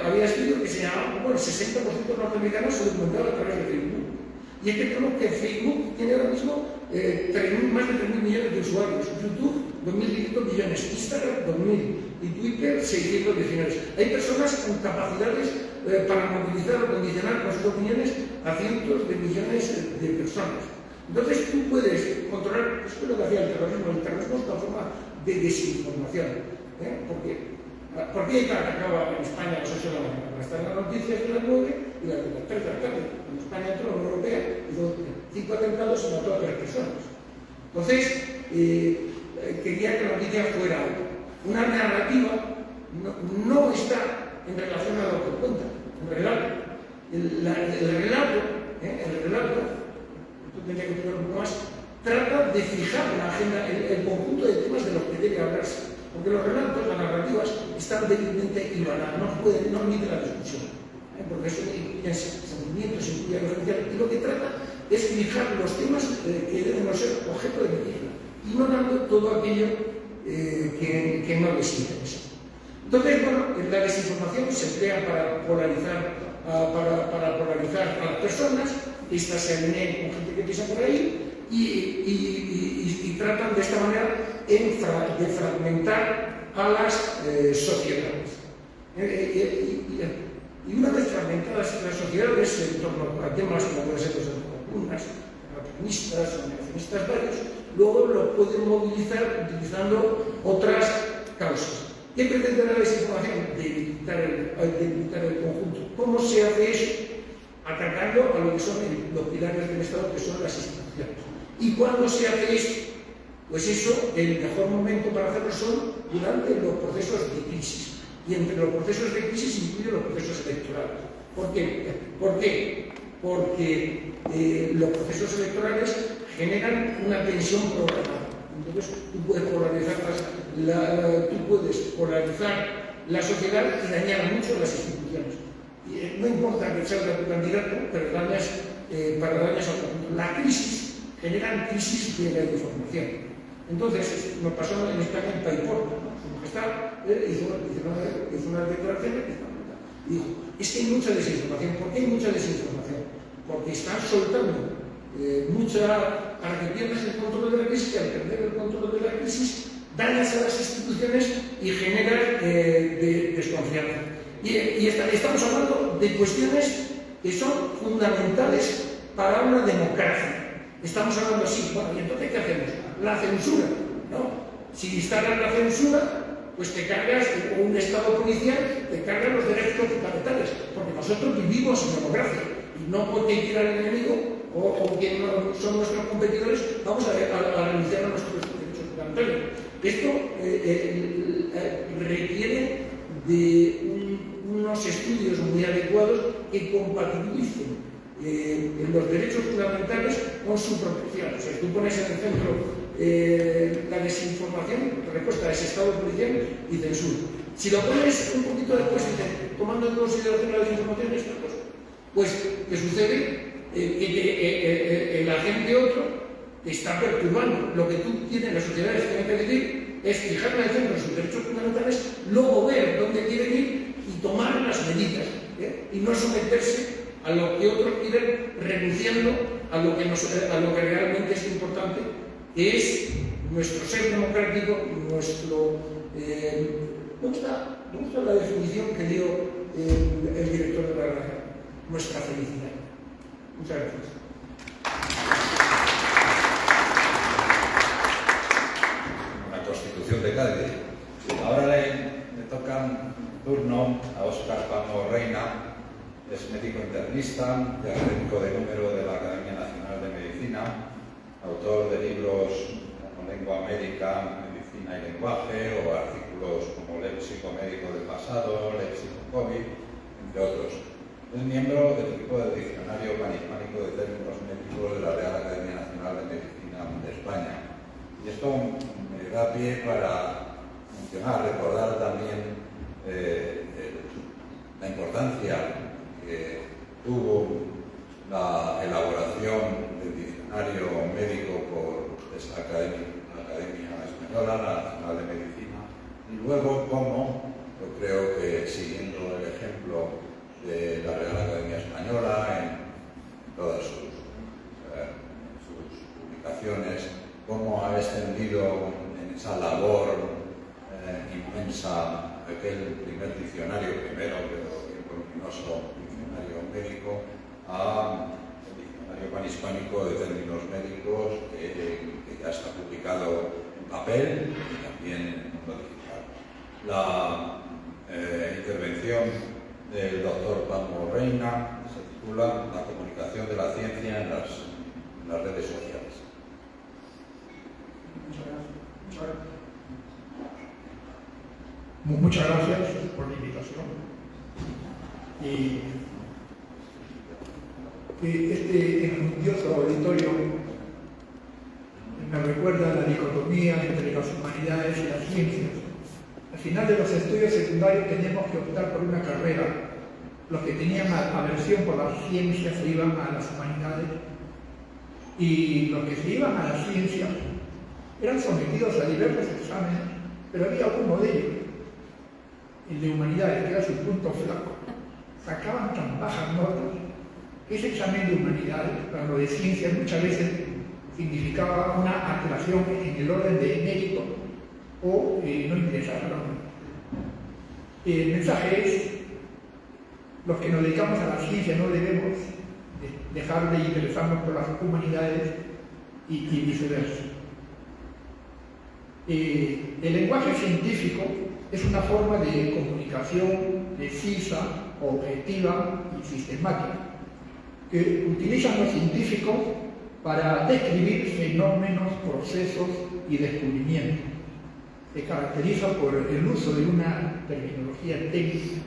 Había estudios que se llamaban, el 60% de los norteamericanos se documentaban a través de Facebook. Y es que tenemos que Facebook tiene ahora mismo más de 3.000 millones de usuarios, YouTube 2.500 millones, Instagram 2.000 y Twitter 619. Hay personas con capacidades para movilizar o condicionar con sus opiniones a cientos de millones de personas. Entonces tú puedes controlar, esto es lo que hacía el terrorismo es una forma de desinformación, ¿por qué atacaba en España a las 8 de la mañana? Para estar en las noticias de las 9 y las de las 3 de la tarde. En España entró la Unión Europea, hizo 5 atentados y mató a 3 personas. Entonces, quería que la noticia fuera algo. Una narrativa no está en relación a lo que cuenta, un relato. El relato, esto tendría que tener un poco más, trata de fijar la agenda, el conjunto de temas de los que debe hablarse. Porque los relatos, las narrativas, están debidamente hilvanadas, no admiten la discusión, porque eso incluye sentimientos, incluye referencias, y lo que trata es fijar los temas que deben ser objeto de noticia, ignorando todo aquello que no les interesa. Entonces, la desinformación se emplea para polarizar a las personas, estas se alinean con gente que piensa por ahí, y tratan de esta manera de fragmentar a las sociedades. Y una vez fragmentadas las sociedades en torno a temas como pueden ser los antivacunas, terraplanistas o negacionistas varios, luego lo pueden movilizar utilizando otras causas. ¿Qué pretende la desinformación? Debilitar el conjunto. ¿Cómo se hace eso? Atacando a lo que son los pilares del Estado, que son las instituciones. ¿Y cuándo se hace eso? Pues eso, el mejor momento para hacerlo son durante los procesos de crisis. Y entre los procesos de crisis incluyen los procesos electorales. ¿Por qué? Porque los procesos electorales generan una tensión programada. Entonces, tú puedes polarizar la sociedad y dañar mucho las instituciones. No importa que salga tu candidato, pero dañas a otro. La crisis genera crisis de la información. Entonces, nos pasó en España en Paiporta, ¿no? Su Majestad hizo una declaración y dijo, es que hay mucha desinformación. ¿Por qué hay mucha desinformación? Porque están soltando para que pierdas el control de la crisis, y al perder el control de la crisis dañas a las instituciones y generas desconfianza. Y estamos hablando de cuestiones que son fundamentales para una democracia. Estamos hablando así, bueno, ¿y entonces qué hacemos? La censura, ¿no? Si instalan la censura, pues te cargas, o un Estado policial, te cargan los derechos fundamentales, porque nosotros vivimos en democracia, y no porque quiera el enemigo o quien no son nuestros competidores, vamos a renunciar a nuestros derechos fundamentales. Esto requiere de unos estudios muy adecuados que compatibilicen los derechos fundamentales con su protección. O sea, tú pones en el centro la desinformación, la respuesta es Estado policial y censura. Si lo pones un poquito después, tomando en consideración la desinformación y estas cosas, pues ¿qué sucede? Que el agente otro te está perturbando. Lo que tú tienes, las sociedades tienen que decir es fijar en el centro sus derechos fundamentales, luego ver dónde quieren ir y tomar las medidas, y no someterse a lo que otros quieren, renunciando a lo que realmente es importante, que es nuestro ser democrático, nuestro... me gusta la definición que dio el director de la RAE, nuestra felicidad. Muchas gracias. Una Constitución de Cádiz. Ahora le toca turno a Óscar Pamo Reina, es médico internista y académico de número de la Academia Nacional de Medicina, autor de libros como Lengua Médica, Medicina y Lenguaje, o artículos como Léxico Médico del Pasado, Léxico COVID, entre otros. Es miembro del equipo del Diccionario Panhispánico de Términos Médicos de la Real Academia Nacional de Medicina de España. Y esto me da pie para mencionar, recordar también la importancia que tuvo la elaboración del diccionario médico por esta Academia Española, la Nacional de Medicina, y luego cómo, yo creo que siguiendo el ejemplo de la Real Academia Española en todas sus publicaciones, cómo ha extendido en esa labor inmensa aquel primer diccionario, primero pero voluminoso diccionario médico, a el Diccionario Panhispánico de Términos Médicos, que ya está publicado en papel y también en el mundo digital. La intervención del doctor Pamo Reina se titula La comunicación de la ciencia en las redes sociales. Muchas gracias por la invitación. Y este enjundioso auditorio me recuerda a la dicotomía entre las humanidades y las ciencias. Al final de los estudios secundarios teníamos que optar por una carrera. Los que tenían aversión por las ciencias se iban a las humanidades, y los que se iban a las ciencias eran sometidos a diversos exámenes, pero había uno de ellos, el de humanidades, que era su punto flaco. Sacaban tan bajas notas que ese examen de humanidades, para lo de ciencias, muchas veces significaba una alteración en el orden de mérito o no interesar a la humanidad. El mensaje es: los que nos dedicamos a la ciencia no debemos dejar de interesarnos por las humanidades y viceversa. El lenguaje científico es una forma de comunicación precisa, objetiva y sistemática que utilizan los científicos para describir fenómenos, procesos y descubrimientos. Se caracteriza por el uso de una terminología técnica,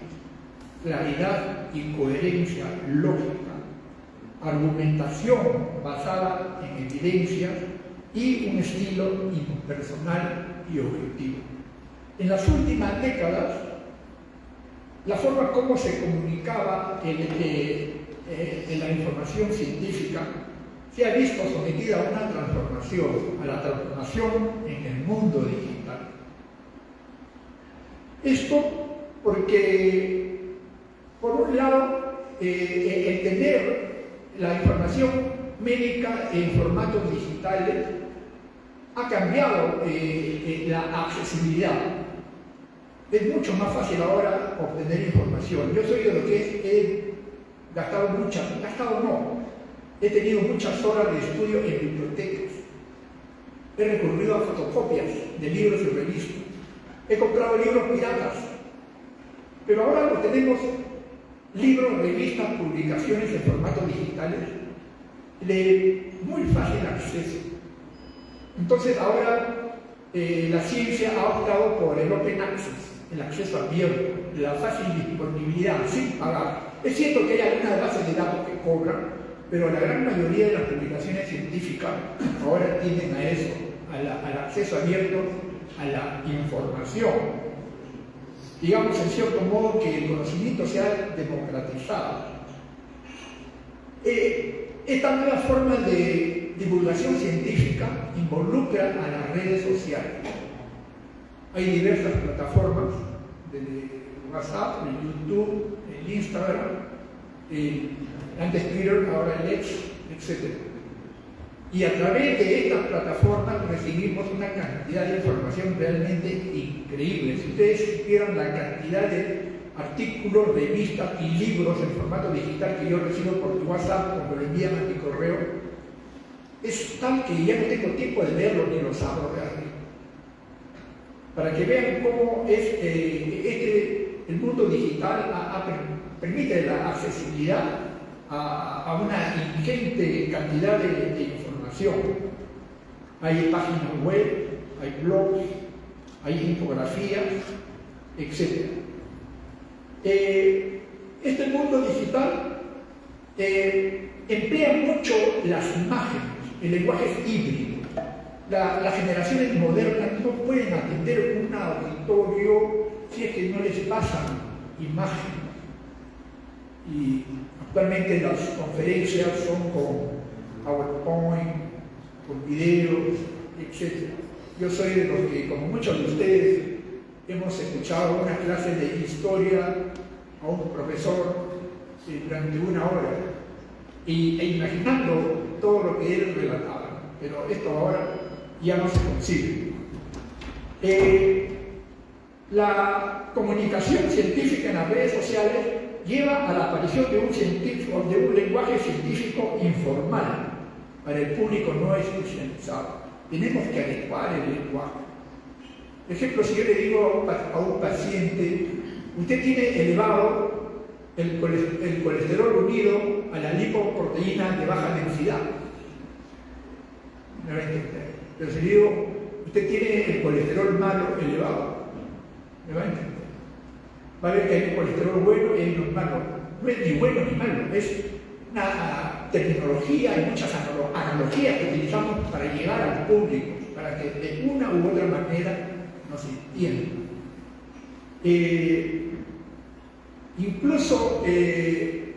claridad y coherencia lógica, argumentación basada en evidencias y un estilo impersonal y objetivo. En las últimas décadas, la forma como se comunicaba la información científica se ha visto sometida a una transformación, a la transformación en el mundo digital. Esto porque, por un lado, el tener la información médica en formatos digitales ha cambiado la accesibilidad. Es mucho más fácil ahora obtener información. Yo soy de lo que he he tenido muchas horas de estudio en bibliotecas. He recurrido a fotocopias de libros y revistas. He comprado libros piratas. Pero ahora lo tenemos libros, revistas, publicaciones en formatos digitales de muy fácil acceso. Entonces ahora la ciencia ha optado por el open access, el acceso abierto, la fácil disponibilidad, sin pagar. Es cierto que hay algunas bases de datos que cobran, pero la gran mayoría de las publicaciones científicas ahora tienden a eso, al acceso abierto a la información. Digamos, en cierto modo, que el conocimiento se ha democratizado. Esta nueva forma de divulgación científica involucra a las redes sociales. Hay diversas plataformas, desde WhatsApp, el YouTube, el Instagram, antes Twitter, ahora el X, etc. Y a través de estas plataformas recibimos una cantidad de información realmente increíble. Si ustedes supieran la cantidad de artículos, revistas y libros en formato digital que yo recibo por tu WhatsApp cuando lo envían a mi correo, es tal que ya no tengo tiempo de leerlo ni los abro realmente. Para que vean cómo es el mundo digital permite la accesibilidad a una ingente cantidad de información. Hay páginas web, hay blogs, hay infografías, etc. Este mundo digital emplea mucho las imágenes, el lenguaje es híbrido. Las generaciones modernas no pueden atender un auditorio si es que no les pasan imágenes. Y actualmente las conferencias son con PowerPoint, con videos, etc. Yo soy de los que, como muchos de ustedes, hemos escuchado una clase de historia a un profesor durante una hora e imaginando todo lo que él relataba. Pero esto ahora ya no se consigue. La comunicación científica en las redes sociales lleva a la aparición de un lenguaje científico informal para el público no especializado. Tenemos que adecuar el lenguaje. Por ejemplo, si yo le digo a un paciente, usted tiene elevado el colesterol unido a la lipoproteína de baja densidad. Me va a entender. Pero si le digo, usted tiene el colesterol malo elevado, me va a entender. Va a ver que hay un colesterol bueno y hay uno malo. No es ni bueno ni malo, es una terminología y muchas analogías que utilizamos para llegar al público, para que de una u otra manera nos entiendan. Incluso el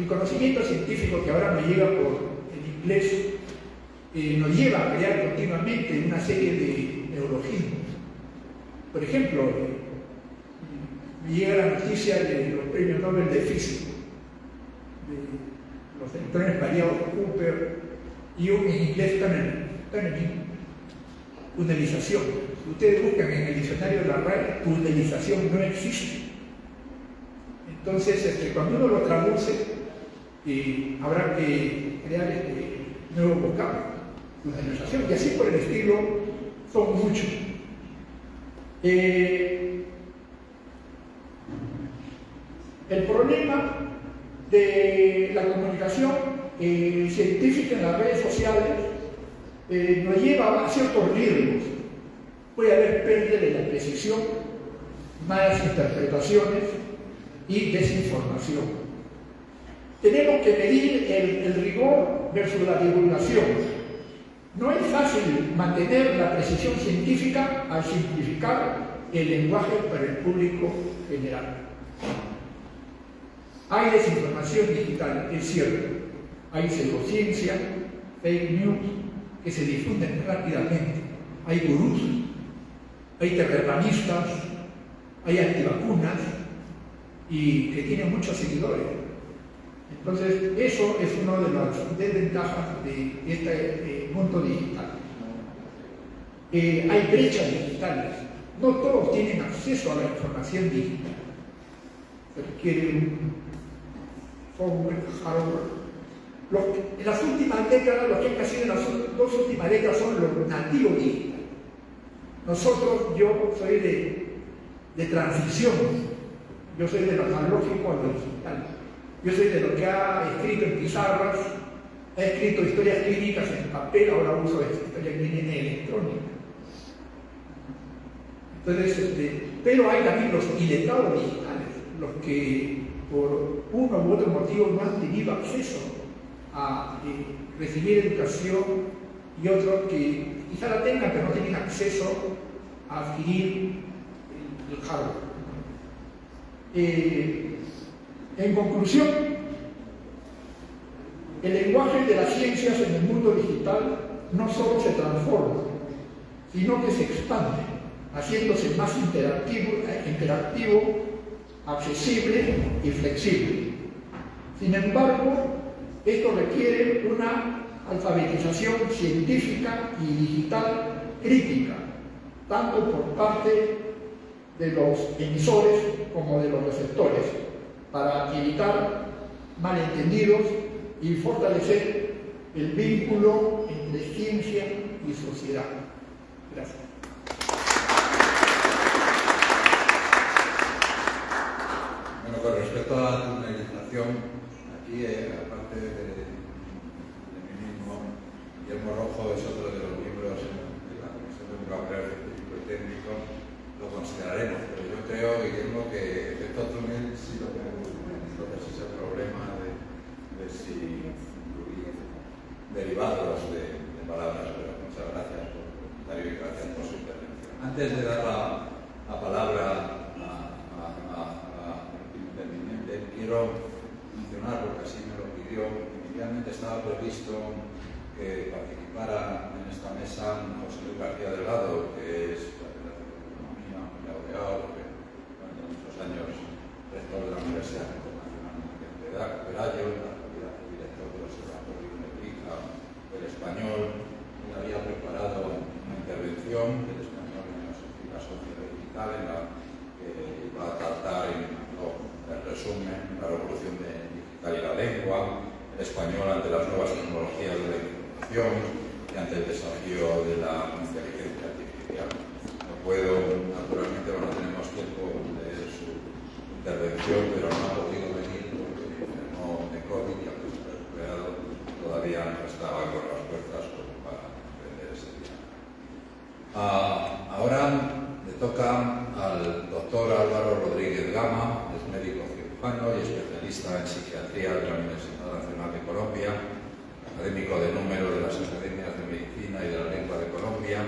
conocimiento científico que ahora me llega por el inglés nos lleva a crear continuamente una serie de neologismos. Por ejemplo, me llega la noticia de los premios Nobel de Física, de los electrones variados Cooper y un en inglés tunneling, tunelización. Si ustedes buscan en el diccionario de la RAE, tunelización no existe. Entonces, cuando uno lo traduce, habrá que crear nuevo vocabulario. una demostración, y así por el estilo son muchos. El problema de la comunicación científica en las redes sociales nos lleva a ciertos riesgos. Puede haber pérdida de la precisión, malas interpretaciones y desinformación. Tenemos que medir el rigor versus la divulgación. No es fácil mantener la precisión científica al simplificar el lenguaje para el público general. Hay desinformación digital, es cierto. Hay pseudociencia, fake news, que se difunden rápidamente. Hay gurús, hay terraplanistas, hay antivacunas y que tienen muchos seguidores. Entonces, eso es una de las desventajas de este mundo digital. Hay brechas digitales. No todos tienen acceso a la información digital. Se requiere software, hardware. En las últimas décadas, lo que han crecido en las dos últimas décadas son los nativos digitales. Nosotros, yo soy de transición. Yo soy de lo analógico a lo digital. Yo soy de lo que ha escrito en pizarras, ha escrito historias clínicas en papel, ahora uso historia clínica electrónica. Entonces, pero hay también los iletrados digitales, los que por uno u otro motivo no han tenido acceso a recibir educación y otros que quizá la tengan pero no tienen acceso a adquirir el hardware. En conclusión, el lenguaje de las ciencias en el mundo digital no solo se transforma, sino que se expande, haciéndose más interactivo, accesible y flexible. Sin embargo, esto requiere una alfabetización científica y digital crítica, tanto por parte de los emisores como de los receptores, para evitar malentendidos y fortalecer el vínculo entre ciencia y sociedad. Gracias. Bueno, con respecto a la tunelización, aquí, aparte de mí mismo, Guillermo Rojo es otro de los miembros de la Comisión de Vocabulario Científico y Técnico, lo consideraremos, pero yo creo, Guillermo, que efecto túnel sí lo tenemos. Entonces es el problema de si incluir derivados de palabras, pero muchas gracias por el comentario y gracias por su intervención. Antes de dar la palabra quiero mencionar, porque así me lo pidió, inicialmente estaba previsto que participara en esta mesa José Luis García Delgado, que es catedrático de Economía, laureado, que durante muchos años rector de la Universidad Internacional de Pelayo, en la actualidad director del Observatorio de Nebrija del Español. Él había preparado una intervención del español en la sociedad sociodigital en la que iba a tratar en el resumen, la revolución digital y la lengua, el español ante las nuevas tecnologías de la información y ante el desafío de la inteligencia artificial. No puedo, naturalmente, no tenemos tiempo de su intervención, pero no ha podido venir porque enfermó de COVID y aunque se ha recuperado, todavía no estaba con las fuerzas para emprender ese día. Ahora le toca al doctor Álvaro Rodríguez Gama, es médico cirujano y especialista en psiquiatría de la Universidad Nacional de Colombia, académico de número de las Academias de Medicina y de la Lengua de Colombia,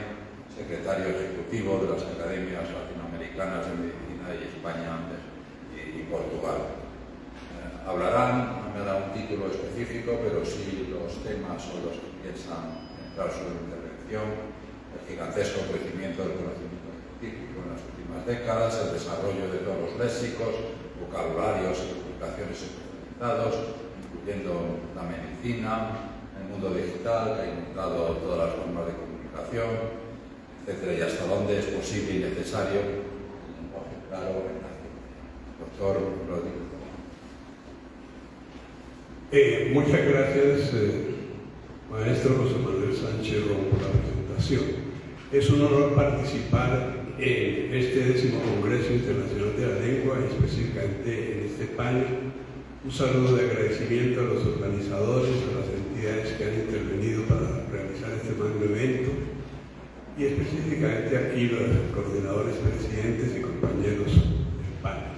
secretario ejecutivo de las Academias Latinoamericanas de Medicina y España y Portugal. Hablarán, no me da un título específico, pero sí los temas sobre los que piensan centrar su intervención: el gigantesco crecimiento del conocimiento científico en las últimas décadas, el desarrollo de todos los léxicos, vocabularios y publicaciones especializados, incluyendo la medicina, el mundo digital, que ha inventado todas las formas de comunicación, etcétera, y hasta dónde es posible y necesario el lenguaje claro en la ciencia. Doctor Rodríguez. Muchas gracias, Maestro José Manuel Sánchez Romo, por la presentación. Es un honor participar en este 10º Congreso Internacional de la Lengua, y específicamente en este panel. Un saludo de agradecimiento a los organizadores, a las entidades que han intervenido para realizar este magno evento, y específicamente aquí los coordinadores, presidentes y compañeros del panel.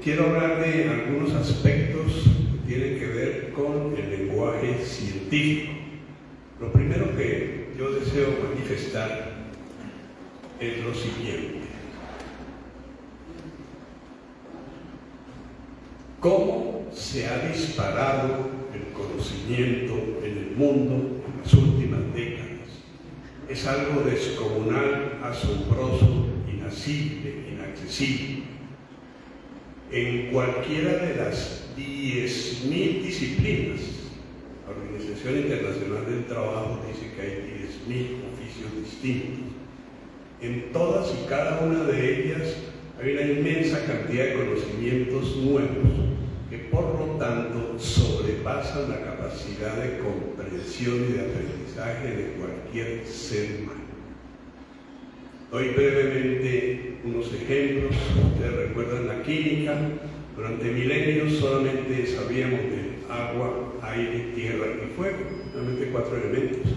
Quiero hablar de algunos aspectos que tienen que ver con el lenguaje científico. Lo primero que yo deseo manifestar es lo siguiente. ¿Cómo se ha disparado el conocimiento en el mundo en las últimas décadas? Es algo descomunal, asombroso, inaccesible, inaccesible. En cualquiera de las 10.000 disciplinas, la Organización Internacional del Trabajo dice que hay 10.000 oficios distintos. En todas y cada una de ellas hay una inmensa cantidad de conocimientos nuevos que por lo tanto sobrepasan la capacidad de comprensión y de aprendizaje de cualquier ser humano. Doy brevemente unos ejemplos. Ustedes recuerdan la química. Durante milenios solamente sabíamos de agua, aire, tierra y fuego, solamente 4 elementos.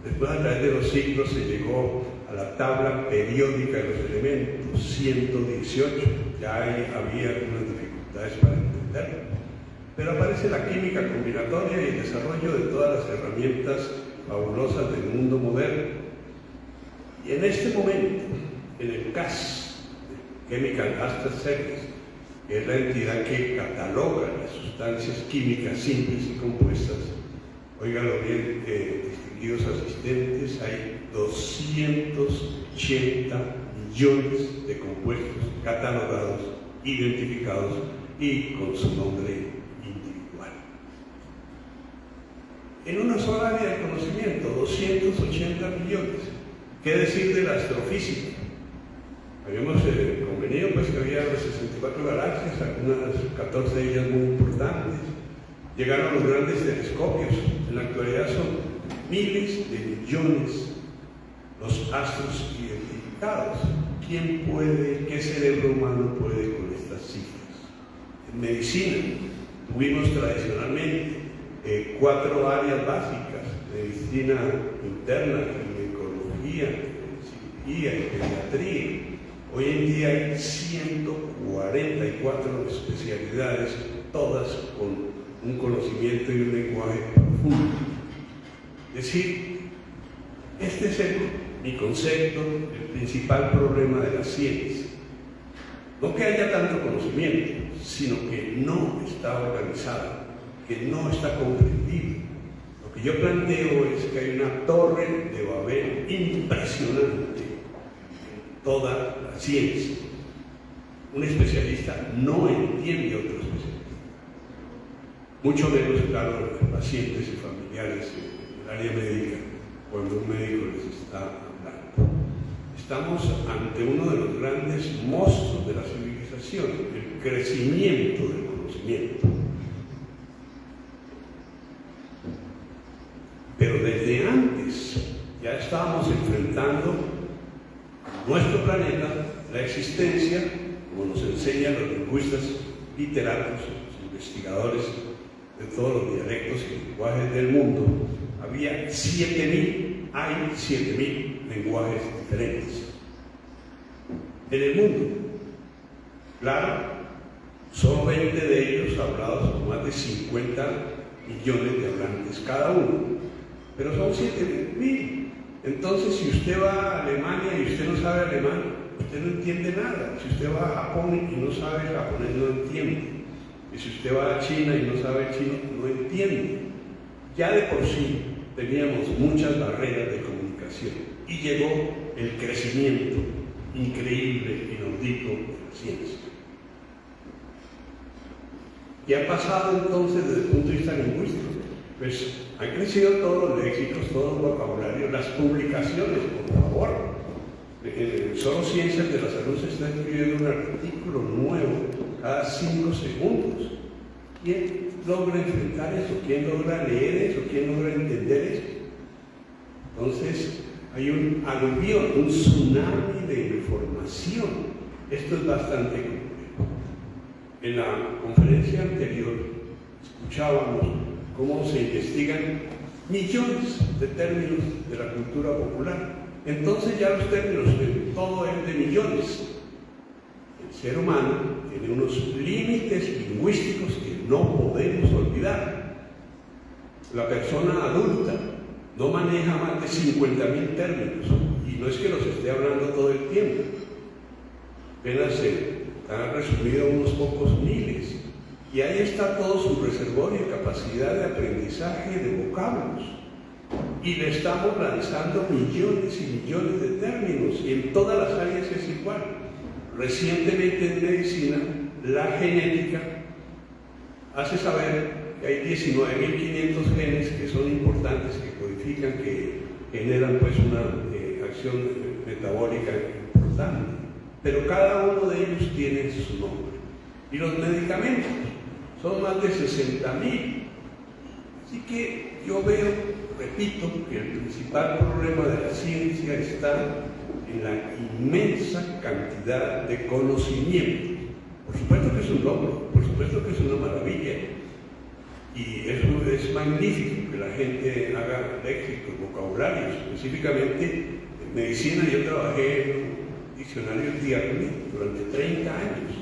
Después, a través de los siglos, se llegó a la tabla periódica de los elementos, 118. Ya había algunas dificultades para entenderlo. Pero aparece la química combinatoria y el desarrollo de todas las herramientas fabulosas del mundo moderno. Y en este momento, en el CAS, Chemical Master Service, que es la entidad que cataloga las sustancias químicas simples y compuestas, óiganlo bien, distinguidos asistentes, hay 280 millones de compuestos catalogados, identificados y con su nombre individual. En una sola área de conocimiento, 280 millones. ¿Qué decir de la astrofísica? Habíamos convenido pues, que había 64 galaxias, algunas 14 de ellas muy importantes. Llegaron los grandes telescopios. En la actualidad son miles de millones los astros identificados. ¿Quién puede, qué cerebro humano puede con estas cifras? En medicina tuvimos tradicionalmente 4 áreas básicas: medicina interna, ginecología, cirugía y pediatría. Hoy en día hay 144 especialidades, todas con un conocimiento y un lenguaje profundo. Es decir, este es mi concepto, el principal problema de la ciencia. No que haya tanto conocimiento, sino que no está organizado, que no está comprendido. Lo que yo planteo es que hay una torre de Babel impresionante en toda la ciencia. Un especialista no entiende a otro especialista. Mucho menos, claro, los pacientes y familiares en el área médica, cuando un médico les está hablando. Estamos ante uno de los grandes monstruos de la civilización, el crecimiento del conocimiento. Pero desde antes ya estábamos enfrentando nuestro planeta, la existencia, como nos enseñan los lingüistas, literatos, los investigadores de todos los dialectos y lenguajes del mundo. Había 7.000, hay 7.000 lenguajes diferentes en el mundo. Claro, son 20 de ellos hablados por más de 50 millones de hablantes cada uno. Pero son 7.000. Entonces, si usted va a Alemania y usted no sabe alemán, usted no entiende nada. Si usted va a Japón y no sabe japonés, no entiende. Y si usted va a China y no sabe chino, no entiende. Ya de por sí teníamos muchas barreras de comunicación y llegó el crecimiento increíble, inaudito de la ciencia. ¿Qué ha pasado entonces desde el punto de vista lingüístico? Pues han crecido todos los léxicos, todo el vocabulario, las publicaciones, por favor. Solo Ciencias de la Salud se está escribiendo un artículo nuevo cada 5 segundos. ¿Quién logra enfrentar eso? ¿Quién logra leer eso? ¿Quién logra entender eso? Entonces, hay un aluvión, un tsunami de información. Esto es bastante complejo. En la conferencia anterior escuchábamos cómo se investigan millones de términos de la cultura popular. Entonces ya los términos, todo es de millones. El ser humano tiene unos límites lingüísticos que no podemos olvidar. La persona adulta no maneja más de 50.000 términos, y no es que los esté hablando todo el tiempo, apenas se han resumido unos pocos miles, y ahí está todo su reservorio y capacidad de aprendizaje de vocablos, y le estamos lanzando millones y millones de términos, y en todas las áreas es igual. Recientemente en medicina, la genética hace saber que hay 19.500 genes que son importantes, que codifican, que generan pues una acción metabólica importante, pero cada uno de ellos tiene su nombre. Y los medicamentos son más de 60.000. Así que yo veo, repito, que el principal problema de la ciencia está en la inmensa cantidad de conocimiento. Por supuesto que es un logro, por supuesto que es una maravilla, y eso es magnífico, que la gente haga léxicos, vocabularios. Específicamente en medicina yo trabajé en un diccionario diario durante 30 años.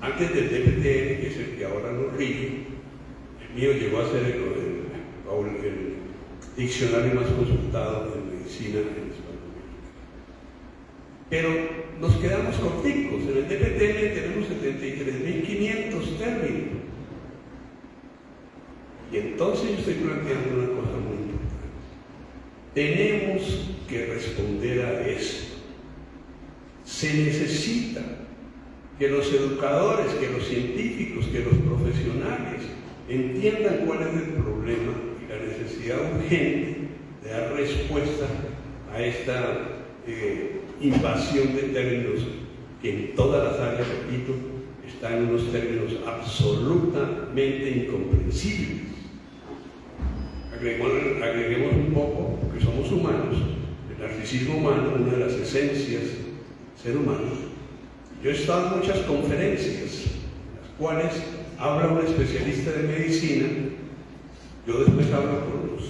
Antes del DPTN, que es el que ahora nos rige, el mío llegó a ser el diccionario más consultado en medicina en español. Pero nos quedamos corticos. En el DPTN tenemos 73.500 términos. Y entonces yo estoy planteando una cosa muy importante. Tenemos que responder a esto. Se necesita que los educadores, que los científicos, que los profesionales entiendan cuál es el problema y la necesidad urgente de dar respuesta a esta invasión de términos que en todas las áreas, repito, están en unos términos absolutamente incomprensibles. Agreguemos un poco, porque somos humanos, el narcisismo humano, una de las esencias del ser humano. Yo he estado en muchas conferencias, en las cuales habla un especialista de medicina, yo después hablo con los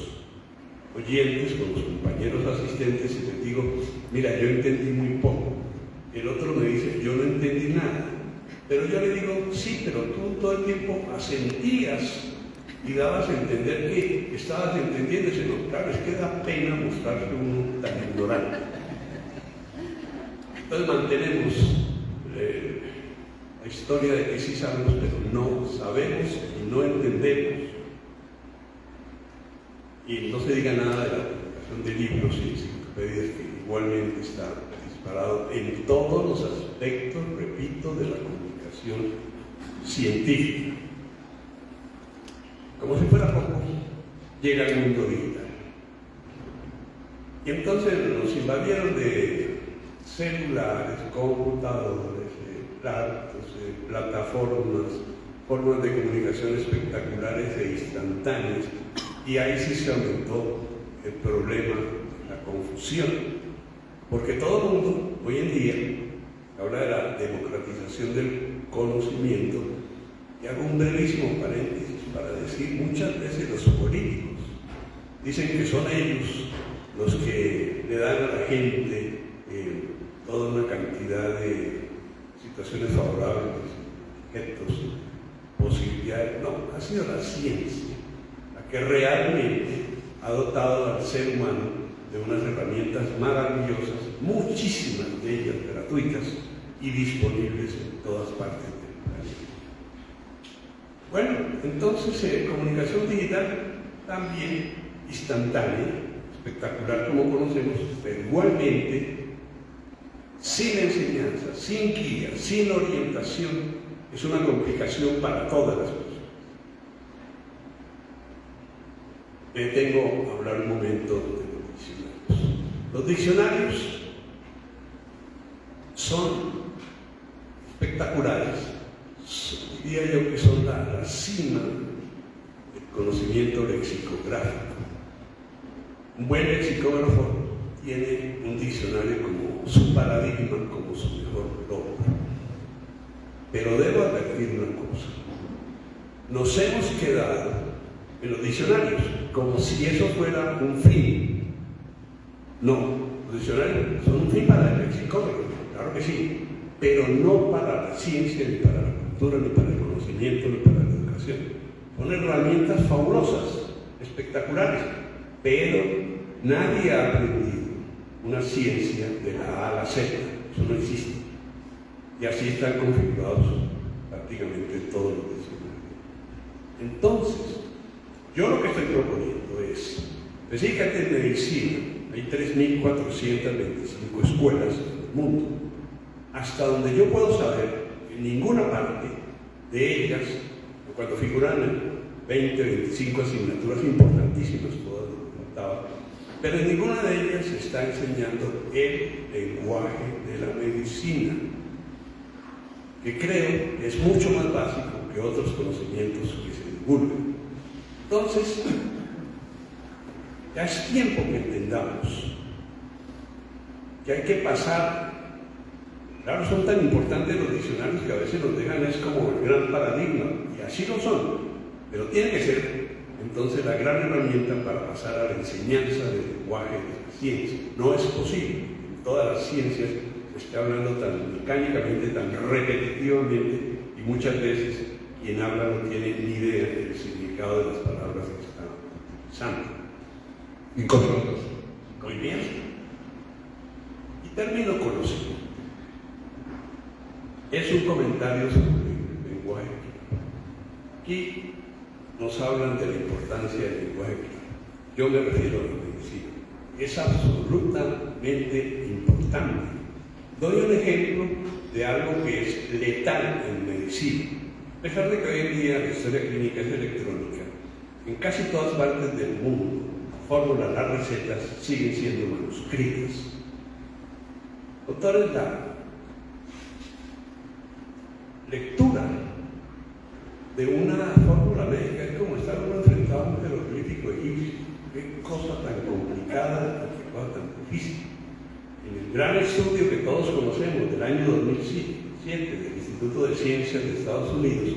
oyentes, con los compañeros asistentes, y les digo, mira, yo entendí muy poco. El otro me dice, yo no entendí nada. Pero yo le digo, sí, pero tú todo el tiempo asentías y dabas a entender que estabas entendiendo. Dice, no, claro, es que da pena mostrarse uno tan ignorante. Entonces mantenemos la historia de que sí sabemos, pero no sabemos y no entendemos. Y no se diga nada de la publicación de libros y enciclopedias, que igualmente está disparado en todos los aspectos, repito, de la comunicación científica. Como si fuera poco, llega el mundo digital. Y entonces nos invadieron de celulares, computadores, platos, plataformas, formas de comunicación espectaculares e instantáneas. Y ahí sí se aumentó el problema, la confusión. Porque todo el mundo, hoy en día, habla de la democratización del conocimiento. Y hago un brevísimo paréntesis para decir, muchas veces los políticos dicen que son ellos los que le dan a la gente toda una cantidad de situaciones favorables, objetos, posibilidades. No, ha sido la ciencia la que realmente ha dotado al ser humano de unas herramientas maravillosas, muchísimas de ellas gratuitas y disponibles en todas partes del planeta. Bueno, entonces comunicación digital también instantánea, espectacular como conocemos, pero igualmente sin enseñanza, sin guía, sin orientación, es una complicación para todas las personas. Me detengo a hablar un momento de los diccionarios. Los diccionarios son espectaculares, diría yo que son la cima del conocimiento lexicográfico. Un buen lexicógrafo tiene un diccionario como su paradigma, como su mejor logro. Pero debo advertir una cosa: nos hemos quedado en los diccionarios como si eso fuera un fin. No, los diccionarios son un fin para el lexicógrafo, claro que sí, pero no para la ciencia, ni para la cultura, ni para el conocimiento, ni para la educación. Son herramientas fabulosas, espectaculares, pero nadie ha aprendido una ciencia de la A a la Z, eso no existe. Y así están configurados prácticamente todos los diccionarios. Entonces, yo lo que estoy proponiendo es, fíjate, en medicina hay 3.425 escuelas en el mundo. Hasta donde yo puedo saber, en ninguna parte de ellas, cuando figuran en 20, 25 asignaturas importantísimas, todas lo contaba, pero en ninguna de ellas se está enseñando el lenguaje de la medicina, que creo es mucho más básico que otros conocimientos que se divulgan. Entonces, ya es tiempo que entendamos que hay que pasar. Claro, son tan importantes los diccionarios que a veces nos dejan es como el gran paradigma, y así lo son, pero tiene que ser entonces la gran herramienta para pasar a la enseñanza del lenguaje de la ciencia. No es posible en todas las ciencias se está hablando tan mecánicamente, tan repetitivamente, y muchas veces quien habla no tiene ni idea del significado de las palabras que está utilizando. 5 minutos. Muy bien. Y termino con lo siguiente. Es un comentario sobre el lenguaje. Aquí nos hablan de la importancia del lenguaje. Yo me refiero a la medicina. Es absolutamente importante. Doy un ejemplo de algo que es letal en medicina. A pesar de que hoy en día la historia clínica es electrónica, en casi todas partes del mundo, la fórmula, las recetas siguen siendo manuscritas. Doctores, la lectura de una fórmula médica es como estar uno enfrentado a un jeroglífico egipcio. Qué cosa tan complicada, qué cosa tan difícil. En el gran estudio que todos conocemos del año 2007 del Instituto de Ciencias de Estados Unidos,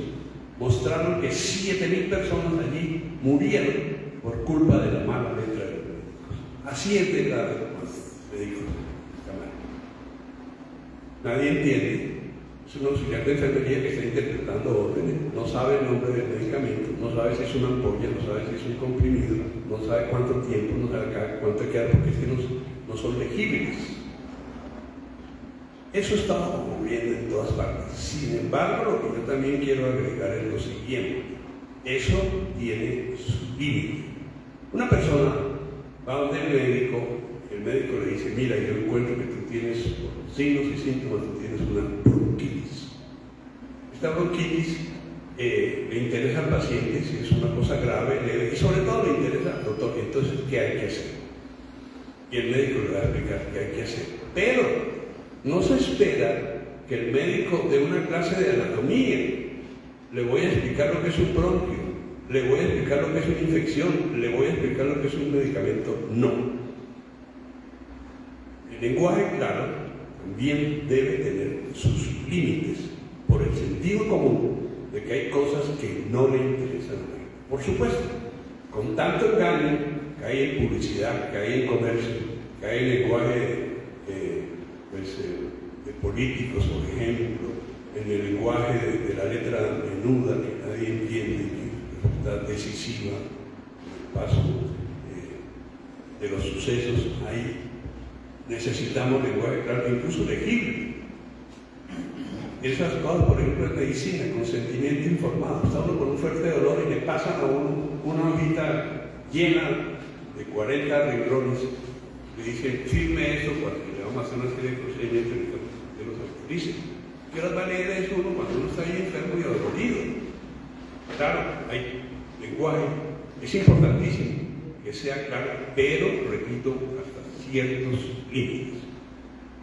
mostraron que 7.000 personas allí murieron por culpa de la mala letra de los médicos. Así es de grave, médicos. Nadie entiende. Es un auxiliar de enfermería que está interpretando órdenes, no sabe el nombre del medicamento, no sabe si es una ampolla, no sabe si es un comprimido, no sabe cuánto tiempo, no sabe cuánto queda, porque es que no son legibles. Eso está ocurriendo en todas partes. Sin embargo, lo que yo también quiero agregar es lo siguiente: eso tiene su límite. Una persona va donde el médico le dice: mira, yo encuentro que tú tienes, por signos y síntomas, tú tienes una bronquitis. Esta bronquitis le interesa al paciente si es una cosa grave, leve, y sobre todo le interesa al doctor. Entonces, ¿qué hay que hacer? Y el médico le va a explicar qué hay que hacer. Pero no se espera que el médico dé una clase de anatomía. Le voy a explicar lo que es un bronquio, le voy a explicar lo que es una infección, le voy a explicar lo que es un medicamento. No. El lenguaje, claro, también debe tener sus límites por el sentido común de que hay cosas que no le interesan a nadie. Por supuesto, con tanto engaño que hay en publicidad, que hay en comercio, que hay en lenguaje de políticos, por ejemplo, en el lenguaje de la letra menuda que nadie entiende y que resulta decisiva en el paso de los sucesos. Ahí necesitamos lenguaje claro, incluso legible. Esas cosas, por ejemplo, en medicina, consentimiento informado. Está uno con un fuerte dolor y le pasan a uno una hojita llena de 40 renglones. Le dicen: firme esto porque le vamos a hacer una serie de procedimientos que los autoricen. ¿Qué hora va a leer eso uno cuando uno está ahí enfermo y adolorido? Claro, hay lenguaje. Es importantísimo que sea claro, pero, repito, hasta ciertos límites.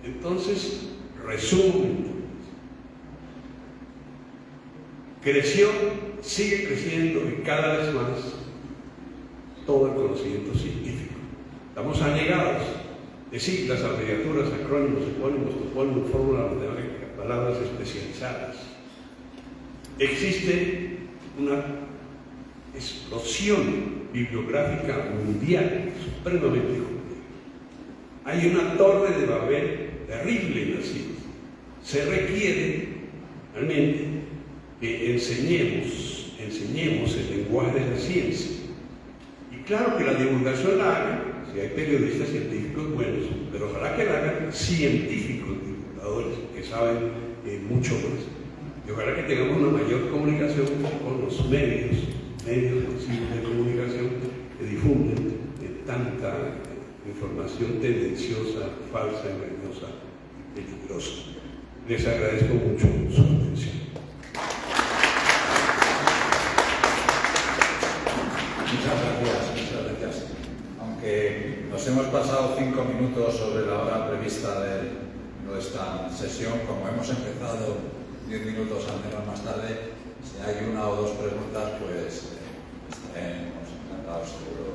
Entonces, resumen. creció, sigue creciendo y cada vez más todo el conocimiento científico. Estamos anegados de siglas, abreviaturas, acrónimos, epónimos, topónimos, fórmulas matemáticas, palabras especializadas. Existe una explosión bibliográfica mundial supremamente compleja. Hay una torre de Babel terrible en la ciencia. Se requiere realmente que enseñemos el lenguaje de la ciencia. Y claro que la divulgación la hagan, si hay periodistas científicos buenos, pero ojalá que la hagan científicos divulgadores que saben mucho más. Y ojalá que tengamos una mayor comunicación con los medios masivos de comunicación que difunden tanta información tendenciosa, falsa, engañosa, peligrosa. Les agradezco mucho su atención. Muchas gracias. Aunque nos hemos pasado 5 minutos sobre la hora prevista de nuestra sesión, como hemos empezado 10 minutos al menos más tarde, si hay una o dos preguntas, pues estaremos encantados seguro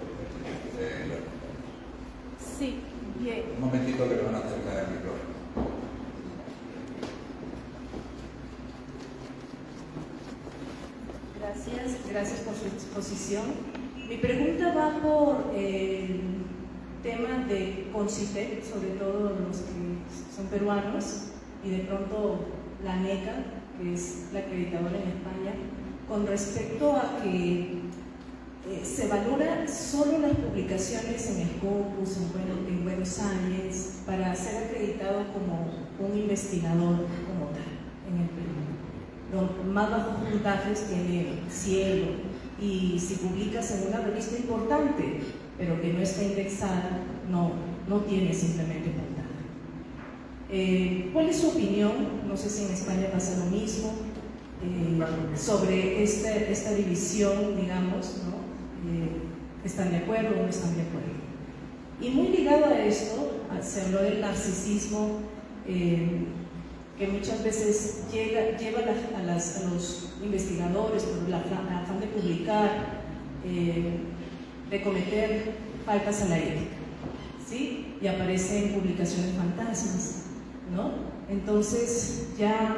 de responder. Sí, bien. Un momentito que le van a acercar el micrófono. Gracias por su exposición. Mi pregunta va por el tema de CONCITEC, sobre todo los que son peruanos, y de pronto la NECA, que es la acreditadora en España, con respecto a que se valora solo las publicaciones en Scopus, en Web of Science, para ser acreditado como un investigador como tal en el Perú. Los más bajos puntajes tiene Cielo, y si publicas en una revista importante, pero que no está indexada, no tiene simplemente puntaje. ¿Cuál es su opinión? No sé si en España pasa lo mismo, sobre esta división, digamos, ¿no? ¿Están de acuerdo o no están de acuerdo? Y muy ligado a esto, se habló del narcisismo, que muchas veces lleva a los investigadores por el afán de publicar, de cometer faltas a la ética, ¿sí? Y aparecen publicaciones fantasmas, ¿no? Entonces ya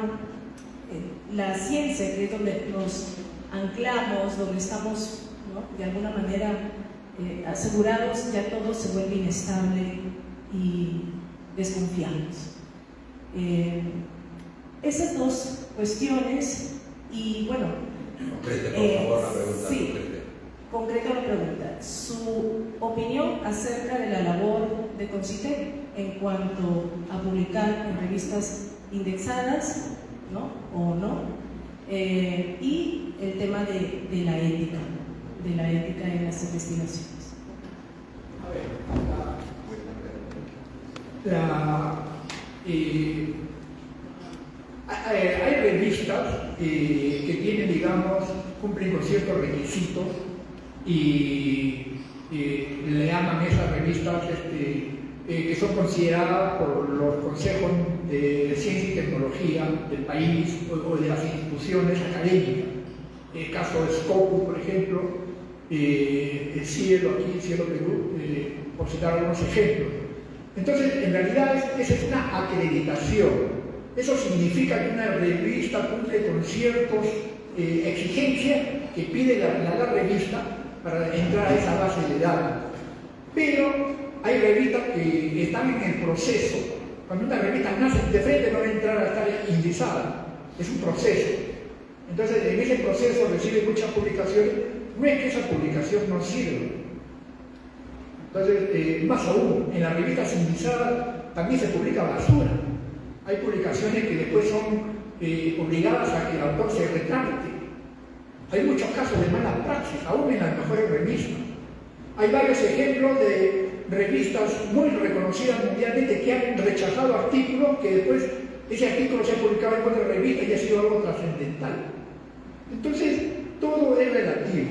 la ciencia, que es donde nos anclamos, donde estamos, ¿no?, de alguna manera asegurados, ya todo se vuelve inestable y desconfiamos. Esas dos cuestiones, y bueno, Concrete, por favor, la pregunta. sí, concreto la pregunta. Su opinión acerca de la labor de CONCITEC en cuanto a publicar en revistas indexadas, ¿no?, o no, y el tema de la ética en las investigaciones. Hay revistas que tienen, digamos, cumplen con ciertos requisitos y le llaman esas revistas que son consideradas por los consejos de ciencia y tecnología del país o de las instituciones académicas. El caso de Scopus, por ejemplo, el Cielo, aquí, Cielo Perú, por citar algunos ejemplos. Entonces, en realidad, esa es una acreditación. Eso significa que una revista cumple con ciertas exigencias que pide la revista para entrar a esa base de datos. Pero hay revistas que están en el proceso. Cuando una revista nace de frente no va a entrar a estar indexada. Es un proceso. Entonces, en ese proceso recibe muchas publicaciones. No es que esa publicación no sirva. Entonces, más aún, en las revistas indexadas también se publica basura. Hay publicaciones que después son obligadas a que el autor se retracte. Hay muchos casos de mala praxis, aún en las mejores revistas. Hay varios ejemplos de revistas muy reconocidas mundialmente que han rechazado artículos que después ese artículo se ha publicado en otra revista y ha sido algo trascendental. Entonces, todo es relativo.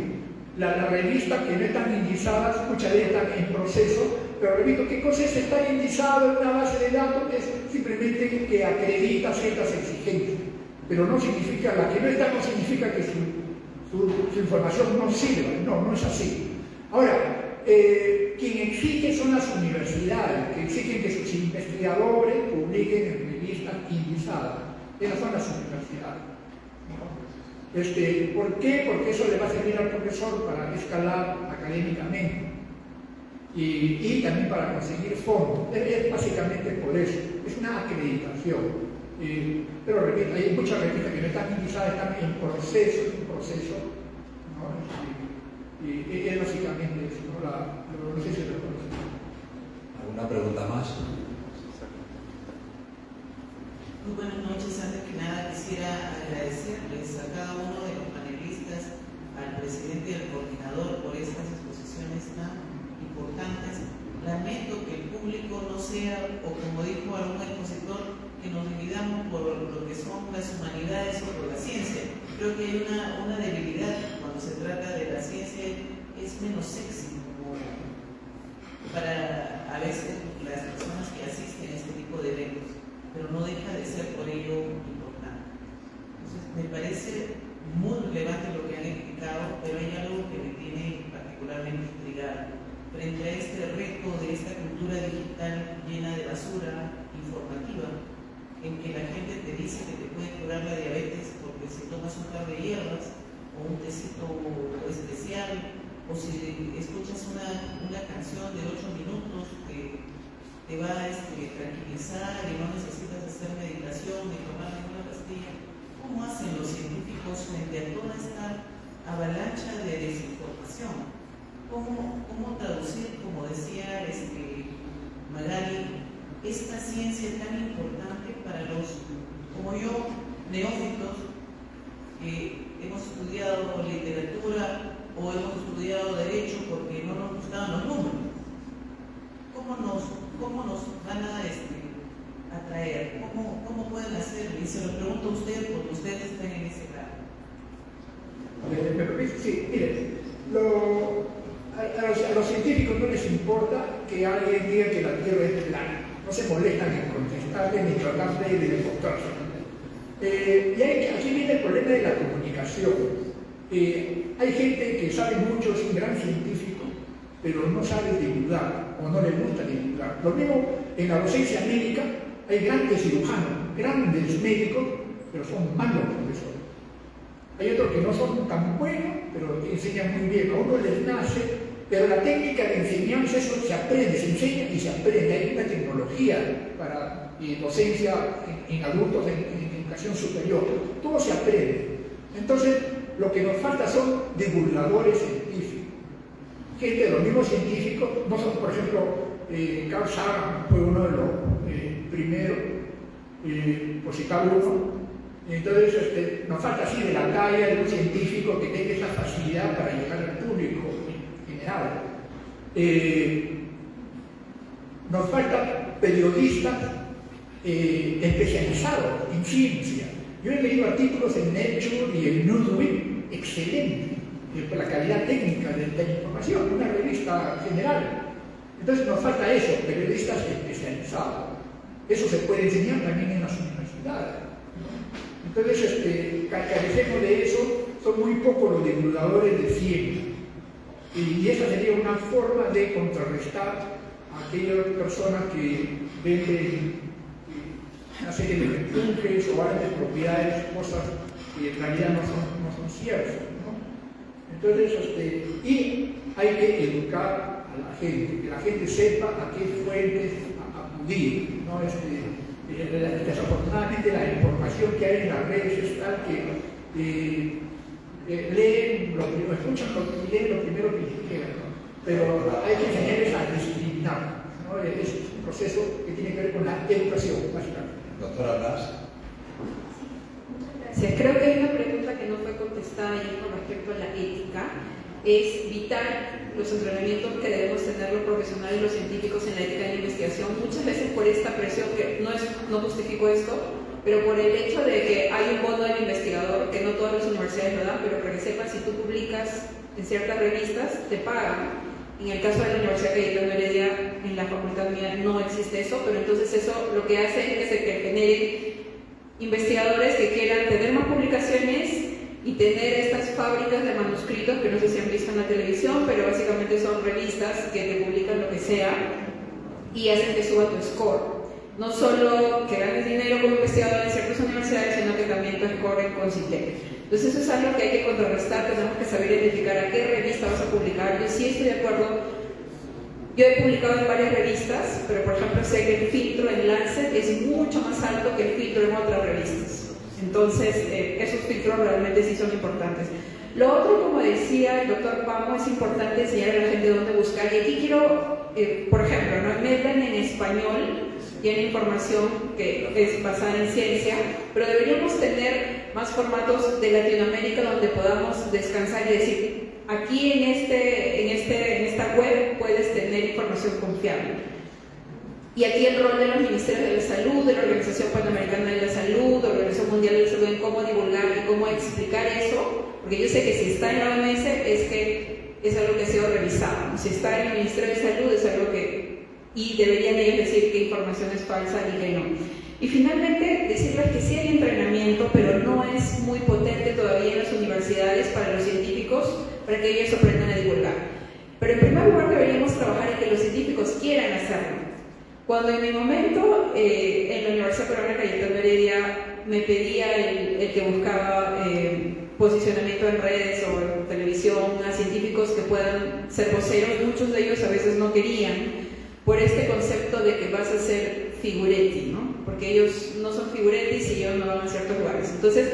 Las revistas que no están indizadas, muchas veces están en proceso, pero repito, ¿qué cosa es estar indizado en una base de datos? Es simplemente que acredita ciertas exigencias. pero no significa, la que no está no significa que su información no sirva, no es así. Ahora, quien exige son las universidades, que exigen que sus investigadores publiquen en revistas indizadas. Esas son las universidades, ¿no? ¿Por qué? Porque eso le va a servir al profesor para escalar académicamente y también para conseguir fondos. Es básicamente por eso, es una acreditación. Pero repito, hay muchas revistas que no están indizadas, están en proceso, ¿no? Y es básicamente eso, ¿no? No sé si lo conocen. ¿Alguna pregunta más? Muy buenas noches. Antes que nada quisiera agradecerles a cada uno de los panelistas, al presidente y al coordinador por estas exposiciones tan importantes. Lamento que el público no sea, o como dijo algún expositor, que nos dividamos por lo que son las humanidades o por la ciencia. Creo que hay una debilidad cuando se trata de la ciencia, es menos sexy para a veces las personas que asisten a este tipo de eventos, pero no deja de ser por ello importante. Entonces, me parece muy relevante lo que han explicado, pero hay algo que me tiene particularmente intrigado frente a este reto de esta cultura digital llena de basura informativa, en que la gente te dice que te puede curar la diabetes porque si tomas un par de hierbas o un tecito especial, o si escuchas una canción de 8 minutos que te va a tranquilizar y no necesitas hacer meditación ni tomar ninguna pastilla. ¿Cómo hacen los científicos frente a toda esta avalancha de desinformación? ¿Cómo traducir, como decía Magali, esta ciencia tan importante para los, como yo, neófitos, que hemos estudiado literatura o hemos estudiado derecho porque no nos gustaban los números? ¿Cómo nos van a atraer? ¿Cómo pueden hacerlo? Y se lo pregunto a ustedes porque ustedes están en ese grado. ¿Me permite? Sí, miren, a los científicos no les importa que alguien diga que la Tierra es plana. No se molestan en contestarle ni tratar de demostrarse. Y aquí viene el problema de la comunicación. Hay gente que sabe mucho, es un gran científico, pero no sabe divulgar o no le gusta divulgar. Lo mismo en la docencia médica, hay grandes cirujanos, grandes médicos, pero son malos profesores. Hay otros que no son tan buenos, pero enseñan muy bien. A uno les nace, pero la técnica de enseñanza, eso se aprende, se enseña y se aprende. Hay una tecnología para docencia en adultos, en educación superior. Todo se aprende. Entonces, lo que nos falta son divulgadores científicos. Gente de los mismos científicos, no son, por ejemplo, Carl Sagan fue uno de los primeros, por citar uno. Entonces, nos falta así de la talla de un científico que tenga esa facilidad para llegar al público en general. Nos faltan periodistas especializados en ciencia. Yo he leído artículos en Nature y en Newsweek excelentes por la calidad técnica de la información, una revista general. Entonces nos falta eso, periodistas especializados. Eso se puede enseñar también en las universidades. Entonces, carecemos de eso, son muy pocos los divulgadores de ciencia. Y esa sería una forma de contrarrestar a aquellas personas que venden una serie de mensajes o grandes propiedades, cosas que en realidad no son ciertas, ¿no? Entonces, y hay que educar a la gente, que la gente sepa a qué fuentes acudir, ¿no? Desafortunadamente la información que hay en las redes es tal que leen lo primero, escuchan y leen lo primero que quieran, ¿no? Pero hay que enseñarles a discriminar, ¿no? Es un proceso que tiene que ver con la educación, básicamente. Doctora Blas. Gracias. Creo que hay una pregunta que no fue contestada ayer con respecto a la ética. Es vital los entrenamientos que debemos tener los profesionales, los científicos en la ética de la investigación, muchas veces por esta presión, que no justifico esto, pero por el hecho de que hay un bono del investigador, que no todas las universidades lo dan, pero para que sepas, si tú publicas en ciertas revistas, te pagan. En el caso de la Universidad Cayetano Heredia, en la facultad mía no existe eso, pero entonces eso lo que hace es que genere investigadores que quieran tener más publicaciones y tener estas fábricas de manuscritos que no sé si han visto en la televisión, pero básicamente son revistas que te publican lo que sea y hacen que suba tu score. No solo que ganes dinero como investigador en ciertas universidades, sino que también tu score en Concitec. Entonces eso es algo que hay que contrarrestar, tenemos que saber identificar a qué revista vas a publicar. Yo sí estoy de acuerdo, yo he publicado en varias revistas, pero por ejemplo sé que el filtro en Lancet es mucho más alto que el filtro en otras revistas. Entonces, esos filtros realmente sí son importantes. Lo otro, como decía el doctor Pamo, es importante enseñar a la gente dónde buscar. Y aquí quiero, por ejemplo, ¿no? Medline en español tiene información que es basada en ciencia, pero deberíamos tener más formatos de Latinoamérica donde podamos descansar y decir, aquí en esta web puedes tener información confiable. Y aquí el rol de los ministerios de la salud, de la Organización Panamericana de la Salud, de la Organización Mundial de la Salud, en cómo divulgar y cómo explicar eso, porque yo sé que si está en la OMS es que es algo que ha sido revisado, si está en el Ministerio de Salud es algo que, y deberían ellos decir qué información es falsa y qué no. Y finalmente decirles que sí hay entrenamiento, pero no es muy potente todavía en las universidades para los científicos, para que ellos aprendan a divulgar. Pero en primer lugar deberíamos trabajar en que los científicos quieran hacerlo. Cuando en mi momento en la Universidad Peruana Cayetano Heredia me pedía el que buscaba posicionamiento en redes o en televisión a científicos que puedan ser voceros, muchos de ellos a veces no querían por este concepto de que vas a ser figuretti, ¿no? Porque ellos no son figurettis y ellos no van a ciertos lugares. Entonces,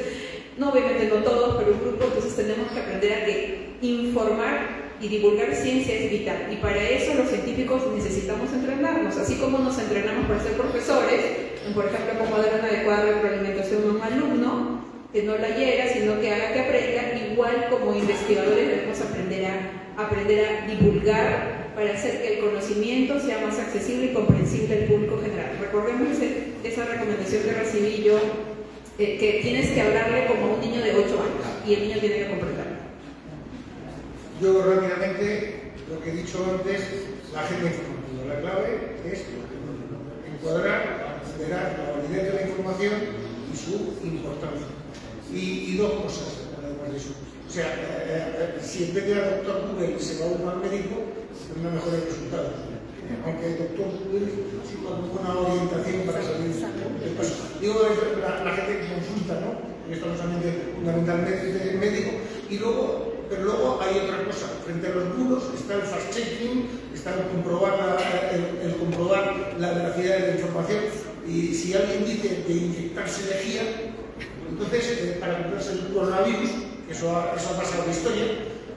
no, obviamente no todos, pero un grupo, entonces tenemos que aprender a que informar y divulgar ciencia es vital, y para eso los científicos necesitamos entrenarnos, así como nos entrenamos para ser profesores, por ejemplo, cómo dar una adecuada retroalimentación a un alumno, que no la hiera, sino que haga que aprenda, igual como investigadores debemos aprender a divulgar para hacer que el conocimiento sea más accesible y comprensible al público general. Recordemos esa recomendación que recibí yo, que tienes que hablarle como a un niño de 8 años, y el niño tiene que comprenderlo. Yo rápidamente, lo que he dicho antes, la agenda informativa. La clave es encuadrar, considerar la validez de la información y su importancia. Y dos cosas, además de eso. O sea, si en vez de a doctor Google se va a un mal médico, tendrá mejores resultados. Aunque el doctor Google sí con una orientación para salir del paso. Digo, la gente que consulta, ¿no? En estamos también fundamentalmente médico. Pero luego hay otra cosa, frente a los muros está el fact-checking, está el comprobar la veracidad de la información, y si alguien dice de inyectarse lejía, entonces para curarse el coronavirus, que eso ha pasado la historia,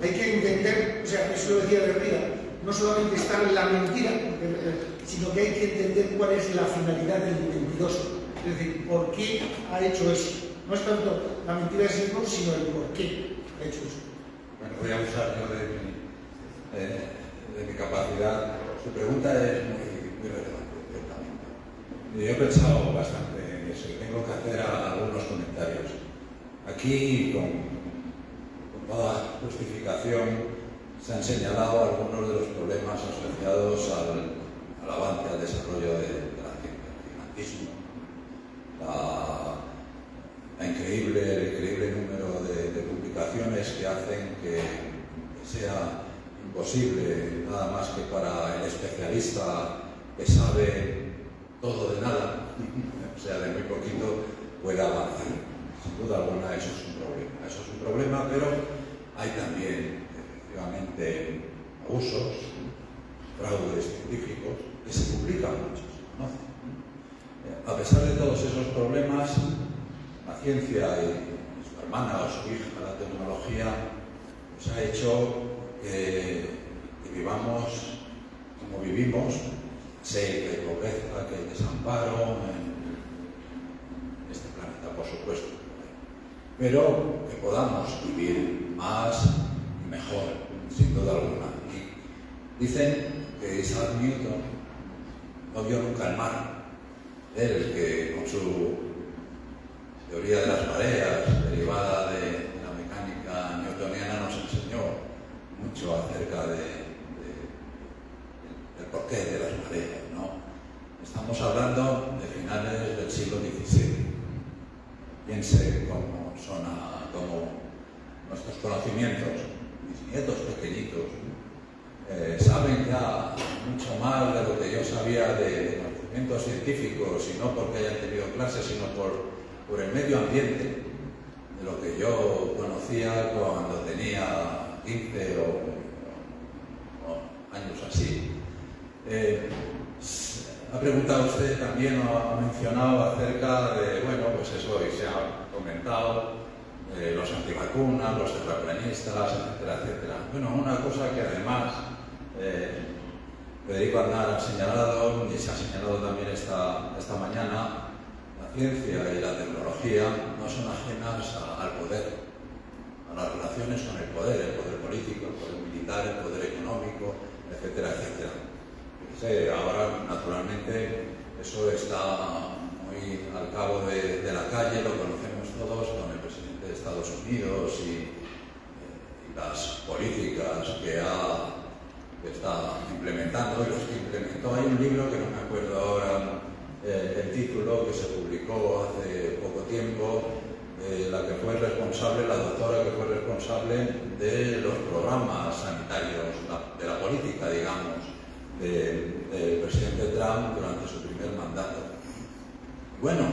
hay que entender, o sea, eso lo decía Derrida, no solamente está la mentira, sino que hay que entender cuál es la finalidad del mentiroso, es decir, por qué ha hecho eso. No es tanto la mentira de sí mismo, sino el por qué ha hecho eso. Bueno, voy a usar yo de mi capacidad. Su pregunta es muy relevante, ciertamente. Yo he pensado bastante en eso y tengo que hacer algunos comentarios. Aquí, con toda justificación, se han señalado algunos de los problemas asociados al avance, al desarrollo de la ciencia, el gigantismo, el increíble número de publicaciones que hacen que sea imposible, nada más que para el especialista que sabe todo de nada, o sea, de muy poquito, pueda avanzar. Sin duda alguna eso es un problema, pero hay también, efectivamente, abusos, fraudes científicos, que se publican muchos, ¿no? A pesar de todos esos problemas, la ciencia y su hermana o su hija, la tecnología, nos ha hecho que vivamos como vivimos. Sé que hay pobreza, que hay desamparo en este planeta, por supuesto, pero que podamos vivir más y mejor, sin duda alguna. Y dicen que Isaac Newton no vio nunca el mar, él que con su teoría de las mareas, derivada de la mecánica newtoniana, nos enseñó mucho acerca del porqué de las mareas, ¿no? Estamos hablando de finales del siglo XVII. piense cómo nuestros conocimientos, mis nietos pequeñitos, saben ya mucho más de lo que yo sabía de conocimientos científicos, y no porque hayan tenido clases, sino por el medio ambiente, de lo que yo conocía cuando tenía 15 o años así. Ha preguntado usted también, o ha mencionado acerca de, bueno, pues eso, y se ha comentado, los antivacunas, los terraplanistas, etcétera, etcétera. Bueno, una cosa que además Federico Aznar ha señalado, y se ha señalado también esta mañana, la ciencia y la tecnología no son ajenas al poder, a las relaciones con el poder político, el poder militar, el poder económico, etcétera, etcétera. Ahora, naturalmente, eso está muy al cabo de la calle, lo conocemos todos con el presidente de Estados Unidos y las políticas que está implementando y los que implementó. Hay un libro que no me acuerdo ahora el título, que se publicó hace poco tiempo, la que fue responsable, la doctora que fue responsable de los programas sanitarios, de la política, digamos, del presidente Trump durante su primer mandato. Bueno,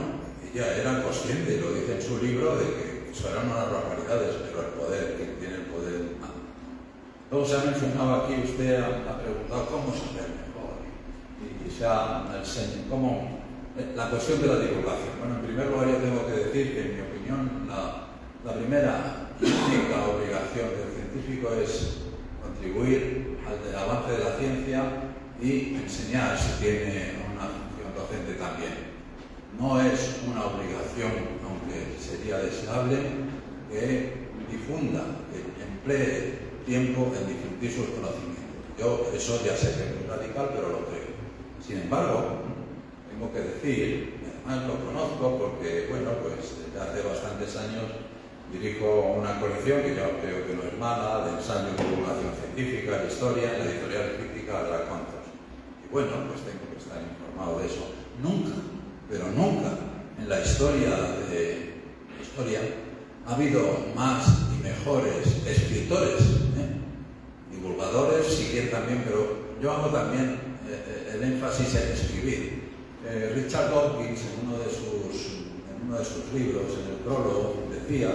ella era consciente, y lo dice en su libro, de que eso eran unas barbaridades, pero el poder, quien tiene el poder, manda. Luego se ha mencionado aquí, usted ha preguntado cómo saber mejor, y la cuestión de la divulgación. Bueno, en primer lugar yo tengo que decir que, en mi opinión, la primera y única obligación del científico es contribuir al avance de la ciencia y enseñar, si tiene una función docente también. No es una obligación, aunque sería deseable, que difunda, que emplee tiempo en difundir sus conocimientos. Yo eso ya sé que es muy radical, pero lo creo. Sin embargo, tengo que decir, además lo conozco porque, bueno, pues desde hace bastantes años dirijo una colección que yo creo que no es mala, de ensayo y divulgación científica, de historia, en la editorial Crítica de la Contra. Y bueno, pues tengo que estar informado de eso. Nunca, pero nunca en la historia ha habido más y mejores escritores, divulgadores, si quieren también, pero yo hago también el énfasis en escribir. Richard Dawkins, en uno de sus libros, en el prólogo, decía,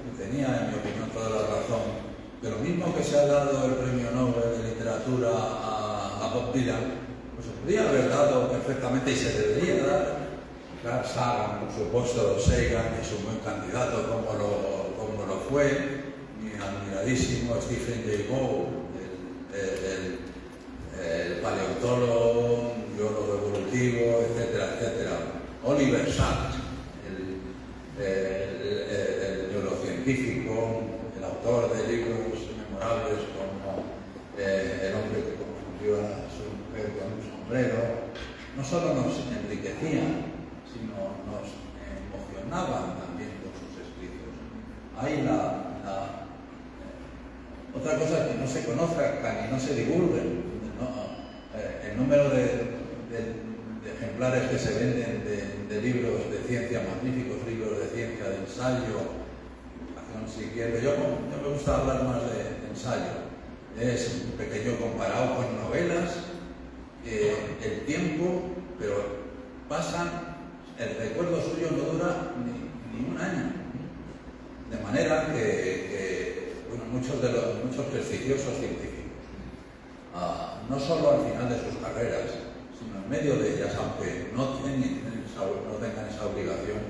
y tenía, en mi opinión, toda la razón, que lo mismo que se ha dado el premio Nobel de Literatura a Bob Dylan, pues se podría haber dado perfectamente, y se debería dar, Carl Sagan, por supuesto, Sagan es un buen candidato, como lo fue, mi admiradísimo Stephen Jay Gould, el paleontólogo, biólogo evolutivo, etcétera, etcétera. Oliver Sacks, el neurocientífico, el autor de libros memorables como El hombre que confundió a su mujer con un sombrero, no solo nos enriquecían, sino nos emocionaban también con sus escritos. Hay otra cosa que no se conozca ni no se divulgue, el número de ejemplares que se venden de libros de ciencia, magníficos libros de ciencia, de ensayo, si quiere. Yo me gusta hablar más de ensayo. Es pequeño comparado con novelas, el tiempo, pero el recuerdo suyo no dura ni un año. De manera que muchos prestigiosos científicos, no solo al final de sus carreras, sino en medio de ellas, aunque no tengan esa obligación,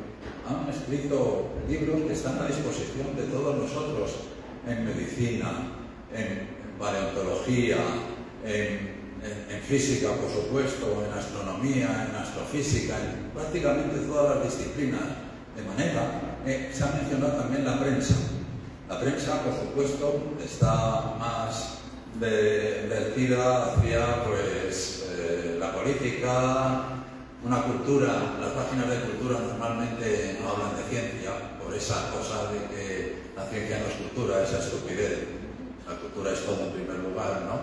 han escrito libros que están a disposición de todos nosotros en medicina, en paleontología, en física, por supuesto, en astronomía, en astrofísica, en prácticamente todas las disciplinas. De manera, se ha mencionado también la prensa. La prensa, por supuesto, está más vertida hacia la política, una cultura. Las páginas de cultura normalmente no hablan de ciencia, por esa cosa de que la ciencia no es cultura, esa estupidez. La cultura es todo en primer lugar, ¿no?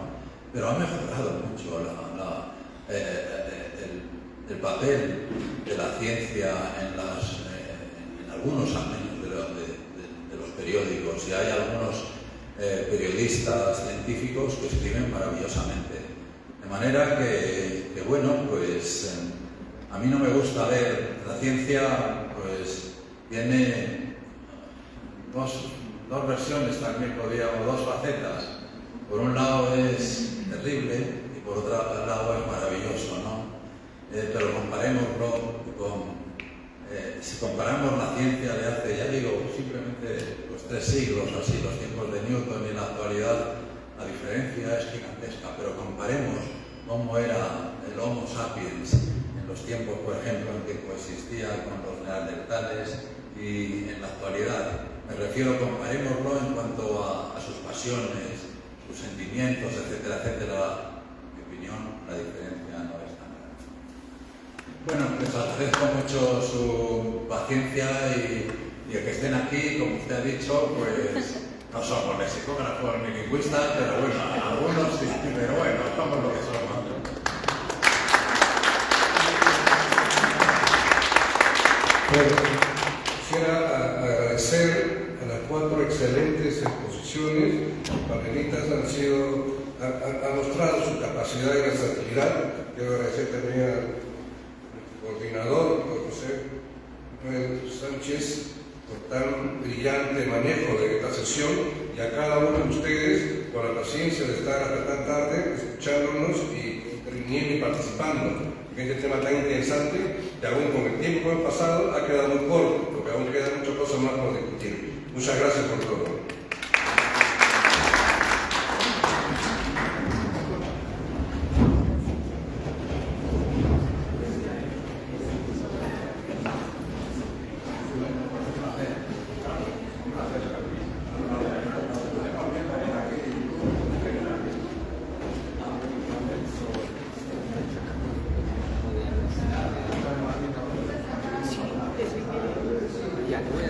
Pero ha mejorado mucho el papel de la ciencia en algunos al menos de los periódicos, y hay algunos periodistas científicos que escriben maravillosamente. De manera que bueno, pues a mí no me gusta ver la ciencia, pues tiene dos versiones también, o dos facetas. Por un lado es terrible y por otro lado es maravilloso, ¿no? Pero comparémoslo con... si comparamos la ciencia de hace, ya digo, simplemente los 3 siglos, así, los tiempos de Newton, y en la actualidad, la diferencia es gigantesca. Pero comparemos cómo era el Homo sapiens en los tiempos, por ejemplo, en que coexistía con los neandertales, y en la actualidad. Me refiero, comparémoslo en cuanto a sus pasiones, sus sentimientos, etcétera, etcétera. En mi opinión, la diferencia no es tan grande. Bueno, les agradezco mucho su paciencia y el que estén aquí, como usted ha dicho, pues no somos lexicógrafos ni lingüistas, pero bueno, algunos sí, pero bueno, somos lo que somos. Bueno, quisiera agradecer a las 4 excelentes exposiciones. Los panelistas han mostrado su capacidad y versatilidad. Quiero agradecer también al coordinador, José Manuel Sánchez, por tan brillante manejo de esta sesión, y a cada uno de ustedes por la paciencia de estar hasta tan tarde escuchándonos y interviniendo y participando en este tema tan interesante, que aún con el tiempo que hemos pasado ha quedado muy corto, porque aún quedan muchas cosas más por discutir. Muchas gracias por todo. Ya, voy a